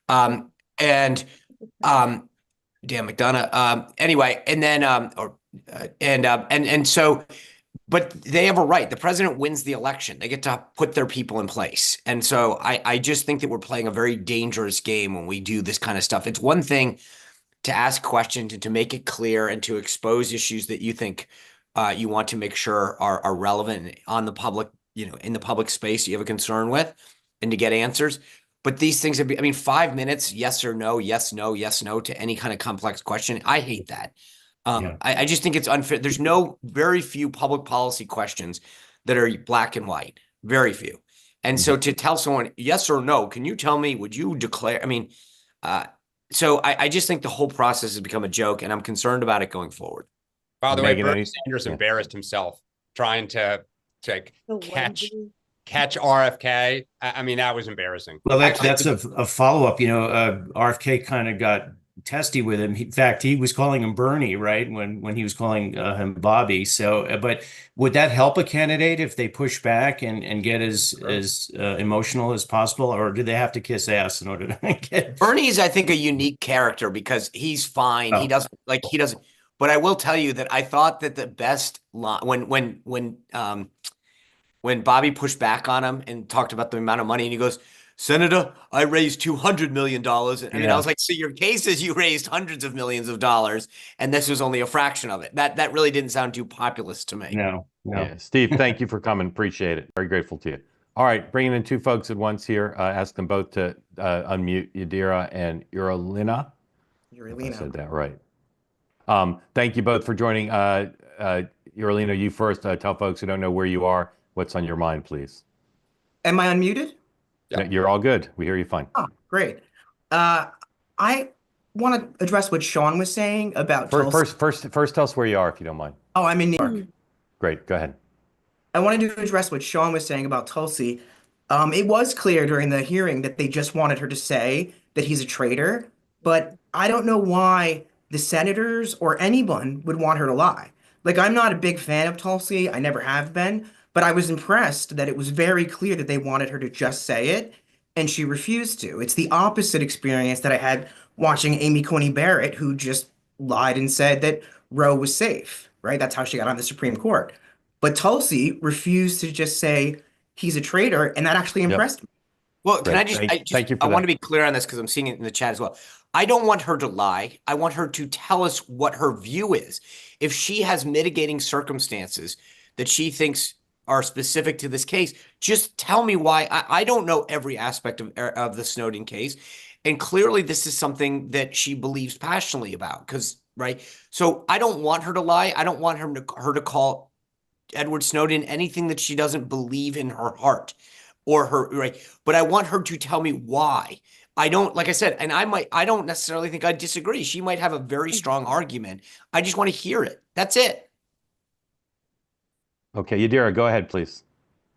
S2: And Dan McDonough. Anyway, and then so, but they have a right. The president wins the election. They get to put their people in place. And so I just think that we're playing a very dangerous game when we do this kind of stuff. It's one thing to ask questions and to make it clear and to expose issues that you think you want to make sure are relevant on the public, in the public space you have a concern with, and to get answers. But these things, I mean, 5 minutes, yes or no, yes, no, yes, no to any kind of complex question. I hate that. I just think it's unfair. There's very few public policy questions that are black and white, very few. And so to tell someone yes or no, can you tell me, would you declare? I mean, so I just think the whole process has become a joke, and I'm concerned about it going forward.
S3: By the way,
S1: Megan,
S3: Bernie Sanders embarrassed himself trying to catch RFK. I mean, that was embarrassing.
S5: Well, that's a follow-up. RFK kind of got testy with him. In fact, he was calling him Bernie, right? When he was calling him Bobby. So, but would that help a candidate if they push back and get as emotional as possible, or do they have to kiss ass in order to get?
S2: Bernie's, I think, a unique character because he's fine. He doesn't. But I will tell you that I thought that the best line when Bobby pushed back on him and talked about the amount of money, and he goes, "Senator, I raised $200 million." I mean, I was like, so your case is you raised hundreds of millions of dollars, and this was only a fraction of it. That really didn't sound too populist to me.
S5: No.
S1: Yeah. Steve, thank you for coming. Appreciate it. Very grateful to you. All right, bringing in two folks at once here. Ask them both to unmute Yadira and Uralina. I said that right. Thank you both for joining. Uralina, you first. Tell folks who don't know where you are, what's on your mind, please.
S6: Am I unmuted?
S1: Yeah. You're all good. We hear you fine.
S6: Oh, great. I want to address what Sean was saying about Tulsi.
S1: First, tell us where you are, if you don't mind.
S6: Oh, I'm in New York.
S1: Great. Go ahead.
S6: I wanted to address what Sean was saying about Tulsi. It was clear during the hearing that they just wanted her to say that he's a traitor, but I don't know why the senators or anyone would want her to lie. Like, I'm not a big fan of Tulsi. I never have been, but I was impressed that it was very clear that they wanted her to just say it, and she refused to. It's the opposite experience that I had watching Amy Coney Barrett, who just lied and said that Roe was safe, right? That's how she got on the Supreme Court. But Tulsi refused to just say he's a traitor, and that actually impressed me.
S2: Well, can I just,
S1: thank you for
S2: I
S1: that.
S2: want to be clear on this because I'm seeing it in the chat as well. I don't want her to lie. I want her to tell us what her view is. If she has mitigating circumstances that she thinks are specific to this case, just tell me why. I don't know every aspect of the Snowden case. And clearly this is something that she believes passionately about right? So I don't want her to lie. I don't want her to call Edward Snowden anything that she doesn't believe in her heart or right. But I want her to tell me why. I don't, like I said, and I don't necessarily think I disagree. She might have a very strong argument. I just want to hear it. That's it.
S1: Okay, Yadira, go ahead, please.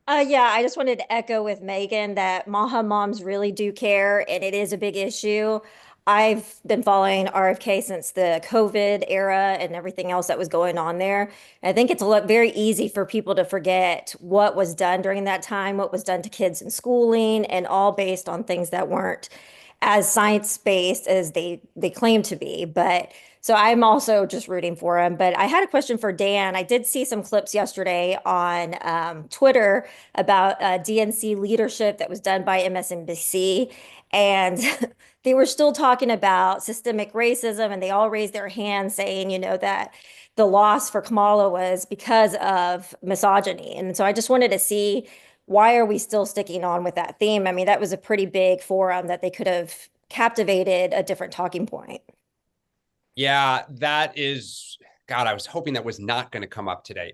S7: Yeah, I just wanted to echo with Megan that Maha moms really do care, and it is a big issue. I've been following RFK since the COVID era and everything else that was going on there. And I think it's very easy for people to forget what was done during that time, what was done to kids in schooling, and all based on things that weren't as science-based as they claim to be. But so I'm also just rooting for him. But I had a question for Dan. I did see some clips yesterday on Twitter about DNC leadership that was done by MSNBC. And they were still talking about systemic racism, and they all raised their hands saying, that the loss for Kamala was because of misogyny. And so I just wanted to see, why are we still sticking on with that theme? I mean, that was a pretty big forum that they could have captivated a different talking point.
S3: Yeah, that is, God, I was hoping that was not going to come up today.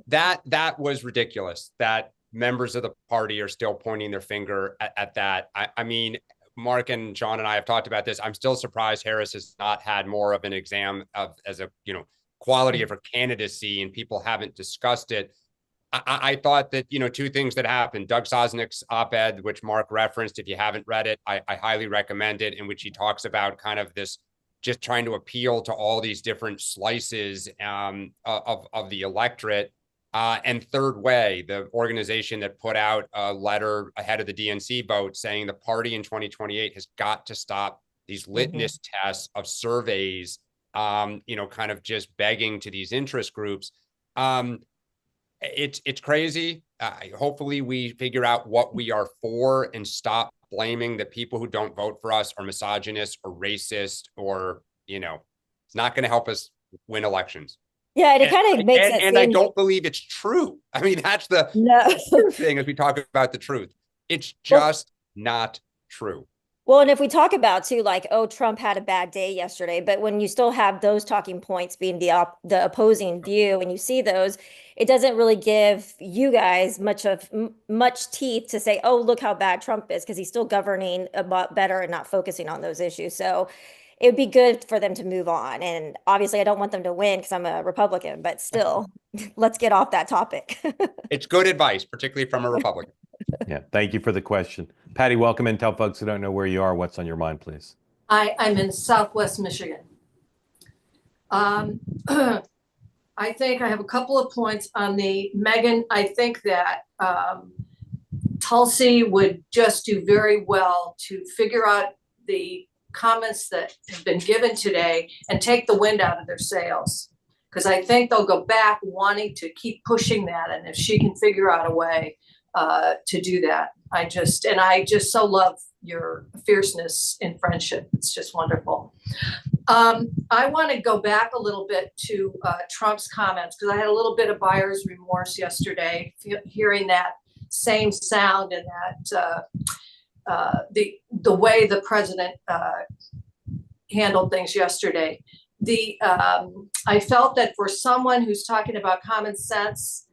S3: That was ridiculous that members of the party are still pointing their finger at that. I mean, Mark and John and I have talked about this. I'm still surprised Harris has not had more of an exam as a quality of her candidacy, and people haven't discussed it. I thought that, two things that happened. Doug Sosnick's op-ed, which Mark referenced, if you haven't read it, I highly recommend it, in which he talks about kind of this, just trying to appeal to all these different slices of the electorate. And Third Way, the organization that put out a letter ahead of the DNC vote saying the party in 2028 has got to stop these litmus tests of surveys, you know, kind of just begging to these interest groups. It's crazy. Hopefully we figure out what we are for and stop blaming the people who don't vote for us or misogynist or racist or, you know, it's not going to help us win elections.
S7: Yeah, and it kind of makes it
S3: And I
S7: seem
S3: don't believe it's true. I mean, that's the
S7: no.
S3: thing as we talk about the truth. It's just not true.
S7: Well, and if we talk about too, like, oh, Trump had a bad day yesterday, but when you still have those talking points being the opposing view, and you see those, it doesn't really give you guys much teeth to say, oh, look how bad Trump is, because he's still governing a lot better and not focusing on those issues. So it would be good for them to move on. And obviously, I don't want them to win because I'm a Republican, but still, let's get off that topic.
S3: It's good advice, particularly from a Republican.
S1: Yeah, thank you for the question. Patty, welcome in. Tell folks who don't know where you are what's on your mind, please.
S8: I'm in Southwest Michigan. I think I have a couple of points on the Megan. I think that Tulsi would just do very well to figure out the comments that have been given today and take the wind out of their sails. Because I think they'll go back wanting to keep pushing that. And if she can figure out a way to do that, I just so love your fierceness in friendship. It's just wonderful. I want to go back a little bit to Trump's comments, because I had a little bit of buyer's remorse yesterday, hearing that same sound and that the way the president handled things yesterday. I felt that for someone who's talking about common sense,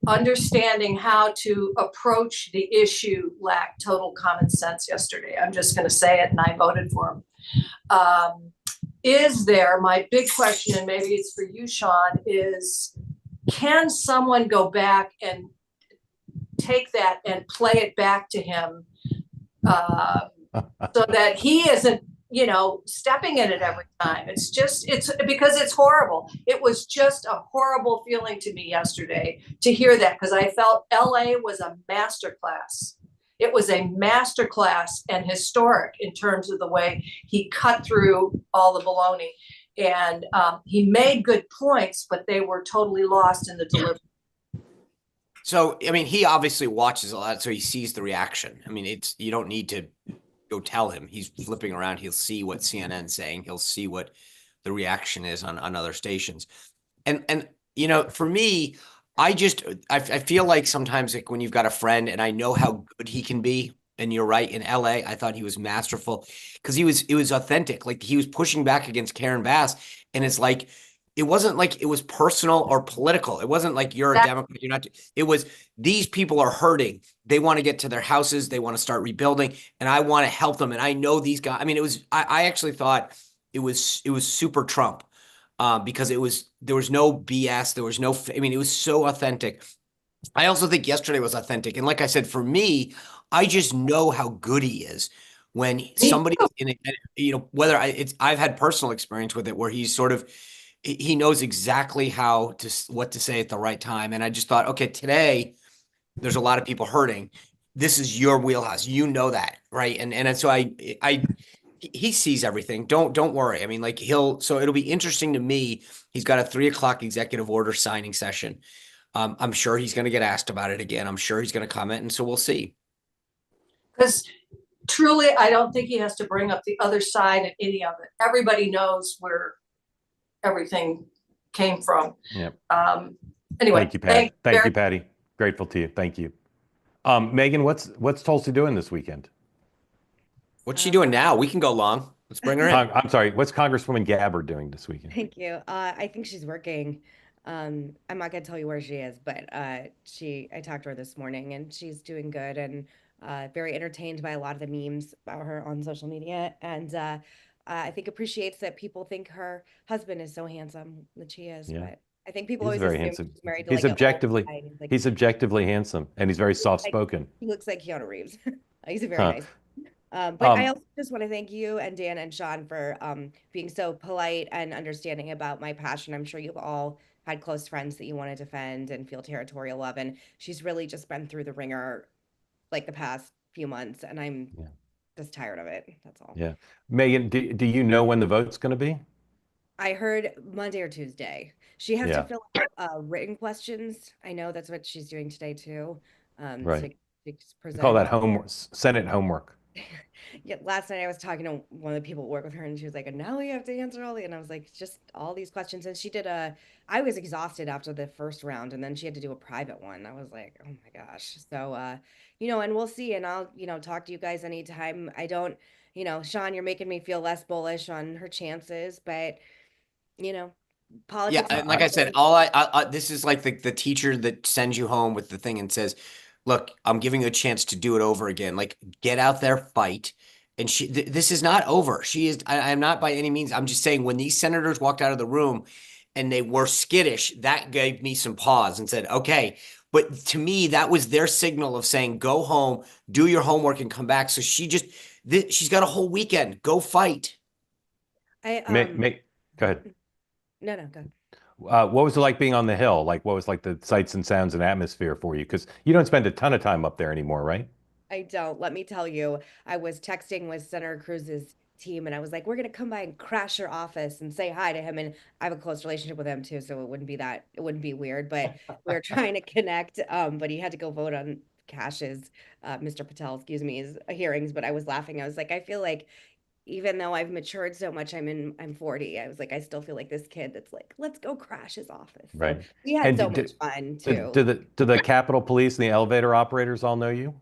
S8: understanding how to approach the issue lacked total common sense yesterday. I'm just going to say it, and I voted for him. My big question, and maybe it's for you, Sean, is can someone go back and take that and play it back to him so that he isn't, stepping in it every time? It's because it's horrible. It was just a horrible feeling to me yesterday to hear that, because I felt LA was a masterclass. It was a masterclass and historic in terms of the way he cut through all the baloney. And he made good points, but they were totally lost in the delivery.
S2: So, I mean, he obviously watches a lot, so he sees the reaction. I mean, you don't need to go tell him. He's flipping around. He'll see what CNN's saying. He'll see what the reaction is on other stations. And for me, I feel like sometimes, like, when you've got a friend, and I know how good he can be, and you're right, in LA, I thought he was masterful because it was authentic. Like, he was pushing back against Karen Bass, and it's like, it wasn't like it was personal or political. It wasn't like you're a Democrat, you're not. It was, these people are hurting. They want to get to their houses. They want to start rebuilding, and I want to help them. And I know these guys. I mean, I actually thought it was super Trump, because there was no BS. There was no. I mean, it was so authentic. I also think yesterday was authentic, and like I said, for me, I just know how good he is. When somebody in it, whether I've had personal experience with it, where he's sort of. He knows exactly what to say at the right time. And I just thought, okay, today there's a lot of people hurting. This is your wheelhouse. You know that, right? And so he sees everything. Don't worry. I mean, like, so it'll be interesting to me. He's got a 3:00 executive order signing session. I'm sure he's going to get asked about it again. I'm sure he's going to comment. And so we'll see.
S8: Because truly, I don't think he has to bring up the other side of any of it. Everybody knows where everything came from.
S1: Yep.
S8: Anyway,
S1: thank you, Patty. Thank you, Patty. Grateful to you. Thank you. Megan, what's Tulsi doing this weekend?
S2: What's she doing now? We can go long. Let's bring her in.
S1: I'm sorry. What's Congresswoman Gabbard doing this weekend?
S4: Thank you. I think she's working. I'm not gonna tell you where she is, but I talked to her this morning, and she's doing good and very entertained by a lot of the memes about her on social media, and I think appreciates that people think her husband is so handsome that she is. Yeah. But I think people always
S1: very handsome. She's married to he's objectively handsome, and he's very soft spoken.
S4: He looks like Keanu Reeves. He's a very nice. But I also just want to thank you and Dan and Sean for being so polite and understanding about my passion. I'm sure you've all had close friends that you want to defend and feel territorial of. And she's really just been through the ringer like the past few months, and I'm
S1: Yeah.
S4: just tired of it. That's all.
S1: Yeah. Megan, do you know when the vote's going to be?
S4: I heard Monday or Tuesday. She has to
S1: Yeah.
S4: fill out written questions. I know that's what she's doing today too.
S1: Right.
S4: To
S1: We call
S4: present.
S1: that homework, Senate homework.
S4: Yeah, last night I was talking to one of the people who work with her, and she was like, "And now we have to answer all the," and I was like, "Just all these questions." And she did I was exhausted after the first round, and then she had to do a private one. I was like, "Oh my gosh!" So, and we'll see, and I'll, talk to you guys anytime. I don't, Sean, you're making me feel less bullish on her chances, but you know,
S2: Yeah,
S4: politics.
S2: and like I said, this is like the teacher that sends you home with the thing and says, "Look, I'm giving you a chance to do it over again. Like, get out there, fight." And this is not over. She is. I'm not by any means. I'm just saying when these senators walked out of the room and they were skittish, that gave me some pause and said, "Okay." But to me, that was their signal of saying, "Go home, do your homework, and come back." So she's got a whole weekend. Go fight.
S4: I
S1: Go ahead.
S4: no, go.
S1: What was it like being on the Hill? Like, what was like the sights and sounds and atmosphere for you? Because you don't spend a ton of time up there anymore, right?
S4: I don't. Let me tell you, I was texting with Senator Cruz's team and I was like, we're going to come by and crash your office and say hi to him. And I have a close relationship with him too. So it wouldn't be weird, but we were trying to connect. But he had to go vote on Cash's, Mr. Patel, excuse me, his hearings. But I was laughing. I was like, I feel like even though I've matured so much, I'm 40. I was like, I still feel like this kid that's like, let's go crash his office. So
S1: Right.
S4: we had
S1: And
S4: so much fun too.
S1: do the Capitol Police and the elevator operators all know you?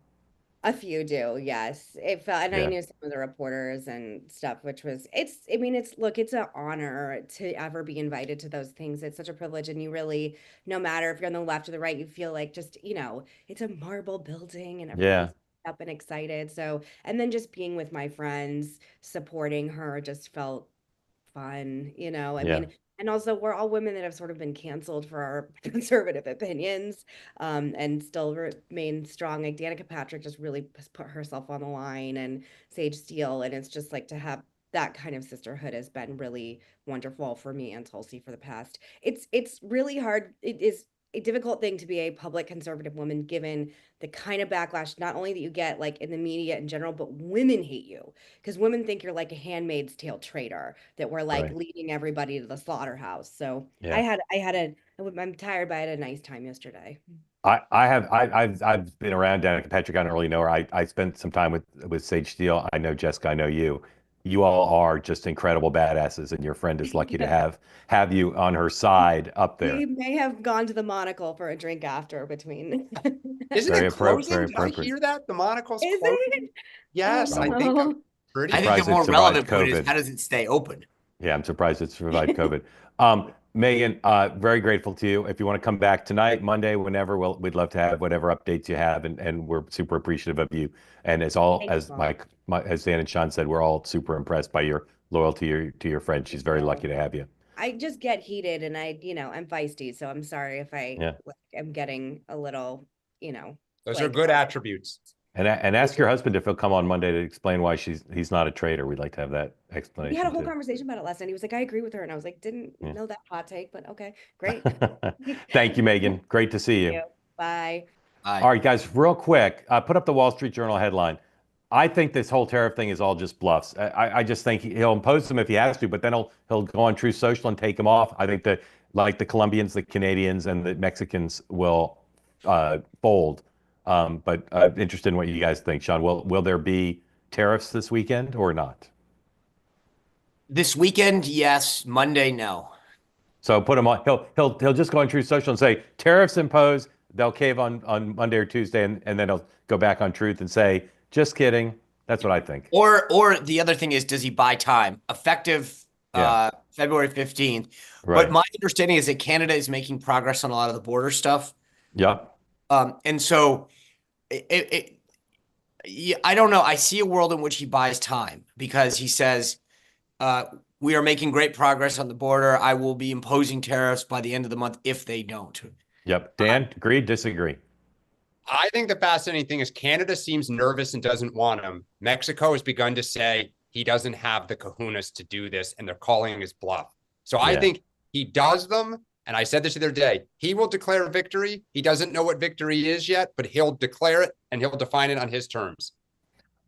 S4: A few do, yes. It felt, and I
S1: Yeah.
S4: knew some of the reporters and stuff, which was, I mean, look, it's an honor to ever be invited to those things. It's such a privilege. And you really, no matter if you're on the left or the right, you feel like just, it's a marble building and
S1: Yeah.
S4: everyone's up and excited. So, and then just being with my friends, supporting her just felt fun, I
S1: Yeah.
S4: mean, and also we're all women that have sort of been canceled for our conservative opinions, and still remain strong. Like Danica Patrick just really put herself on the line, and Sage Steele, and it's just like to have that kind of sisterhood has been really wonderful for me and Tulsi for the past. It's really hard. It is a difficult thing to be a public conservative woman given the kind of backlash not only that you get like in the media in general, but women hate you because women think you're like a Handmaid's Tale traitor, that we're like
S1: Right.
S4: leading everybody to the slaughterhouse. So
S1: Yeah.
S4: I'm tired, but I had a nice time yesterday.
S1: I've been around Danica Patrick. I don't really know her. I spent some time with Sage Steele. I know Jessica. I know you. You all are just incredible badasses, and your friend is lucky to have you on her side up
S4: We
S1: there.
S4: may have gone to the monocle for a drink after between.
S3: Isn't
S1: Very
S3: it closing?
S1: very
S3: Did I
S1: appropriate.
S3: hear that? The monocle's
S4: Is
S3: closing?
S4: it?
S3: Yes, I
S1: Right.
S3: think I'm
S4: Oh,
S3: pretty
S2: I think the
S1: Surprised it
S2: more
S1: survived
S2: relevant point is
S1: COVID.
S2: how does it stay open?
S1: Yeah, I'm surprised it survived COVID. Megan, very grateful to you. If you want to come back tonight, Monday, whenever, we'd love to have whatever updates you have, and we're super appreciative of you. And
S4: thank you,
S1: as
S4: Mom.
S1: as Dan and Sean said, we're all super impressed by your loyalty to your friend. She's very lucky to have you.
S4: I just get heated and I'm feisty, so I'm sorry if I
S1: Yeah.
S4: like, am getting a little,
S3: Those are
S4: like
S3: good attributes.
S1: And ask your husband if he'll come on Monday to explain why he's not a traitor. We'd like to have that
S4: we
S1: explanation
S4: had a whole
S1: too.
S4: conversation about it last night. He was like, I agree with her. And I was like, didn't
S1: Yeah.
S4: know that hot take, but okay, great.
S1: Thank you, Megan. Great to see you.
S4: Bye.
S1: All right, guys, real quick, put up the Wall Street Journal headline. I think this whole tariff thing is all just bluffs. I just think he'll impose them if he has to, but then he'll go on Truth Social and take them off. I think that like the Colombians, the Canadians, and the Mexicans will fold. But interested in what you guys think, Sean. Will there be tariffs this weekend or not?
S2: This weekend, yes. Monday, no.
S1: So put him on. He'll just go on Truth Social and say tariffs imposed. They'll cave on Monday or Tuesday, and then he'll go back on Truth and say, just kidding. That's what I think.
S2: Or the other thing is, does he buy time? Effective February 15th.
S1: Right.
S2: But my understanding is that Canada is making progress on a lot of the border stuff.
S1: Yep.
S2: And so I don't know. I see a world in which he buys time because he says, we are making great progress on the border. I will be imposing tariffs by the end of the month if they don't.
S1: Yep. Dan, agree, disagree?
S3: I think the fascinating thing is Canada seems nervous and doesn't want him. Mexico has begun to say he doesn't have the kahunas to do this, and they're calling his bluff. So I think he does them, And I said this the other day, he will declare victory. He doesn't know what victory is yet, but he'll declare it and he'll define it on his terms.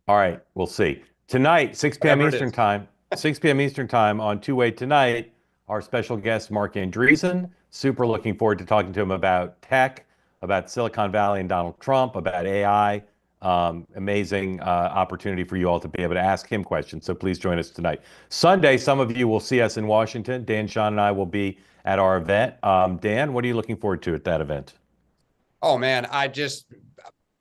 S1: All right, we'll see. Tonight, 6 p.m.
S3: Whatever it
S1: Eastern
S3: is.
S1: time, 6 p.m. Eastern time on Two-Way Tonight, our special guest, Mark Andreessen. Super looking forward to talking to him about tech, about Silicon Valley and Donald Trump, about AI. Amazing opportunity for you all to be able to ask him questions. So please join us tonight. Sunday, some of you will see us in Washington. Dan, Sean, and I will be at our event. Dan, what are you looking forward to at that event?
S3: Oh man, I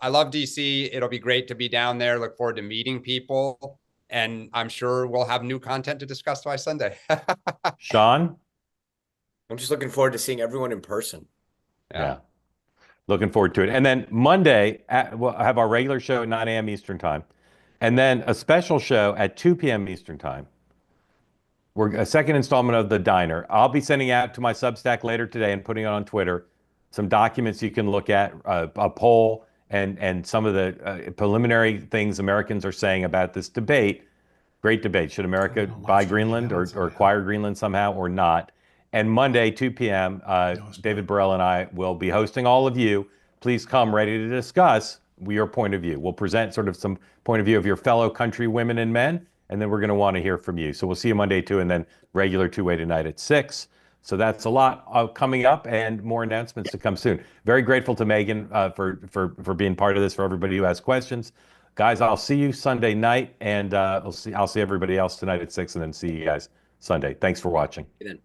S3: love DC. It'll be great to be down there. Look forward to meeting people. And I'm sure we'll have new content to discuss by Sunday.
S1: Sean?
S9: I'm just looking forward to seeing everyone in person.
S1: Yeah. Looking forward to it. And then Monday, we'll have our regular show at 9 a.m. Eastern time. And then a special show at 2 p.m. Eastern time. We're a second installment of The Diner. I'll be sending out to my Substack later today and putting it on Twitter some documents you can look at, a poll, and some of the preliminary things Americans are saying about this debate. Great debate. Should America buy Greenland or acquire Greenland somehow or not? And Monday, 2 p.m., David Burrell and I will be hosting all of you. Please come ready to discuss your point of view. We'll present sort of some point of view of your fellow country women and men, and then we're going to want to hear from you. So we'll see you Monday, too, and then regular Two-Way Tonight at 6. So that's a lot coming up and more announcements to come soon. Very grateful to Megan for being part of this, for everybody who has questions. Guys, I'll see you Sunday night, and I'll see everybody else tonight at 6, and then see you guys Sunday. Thanks for watching.
S9: Then.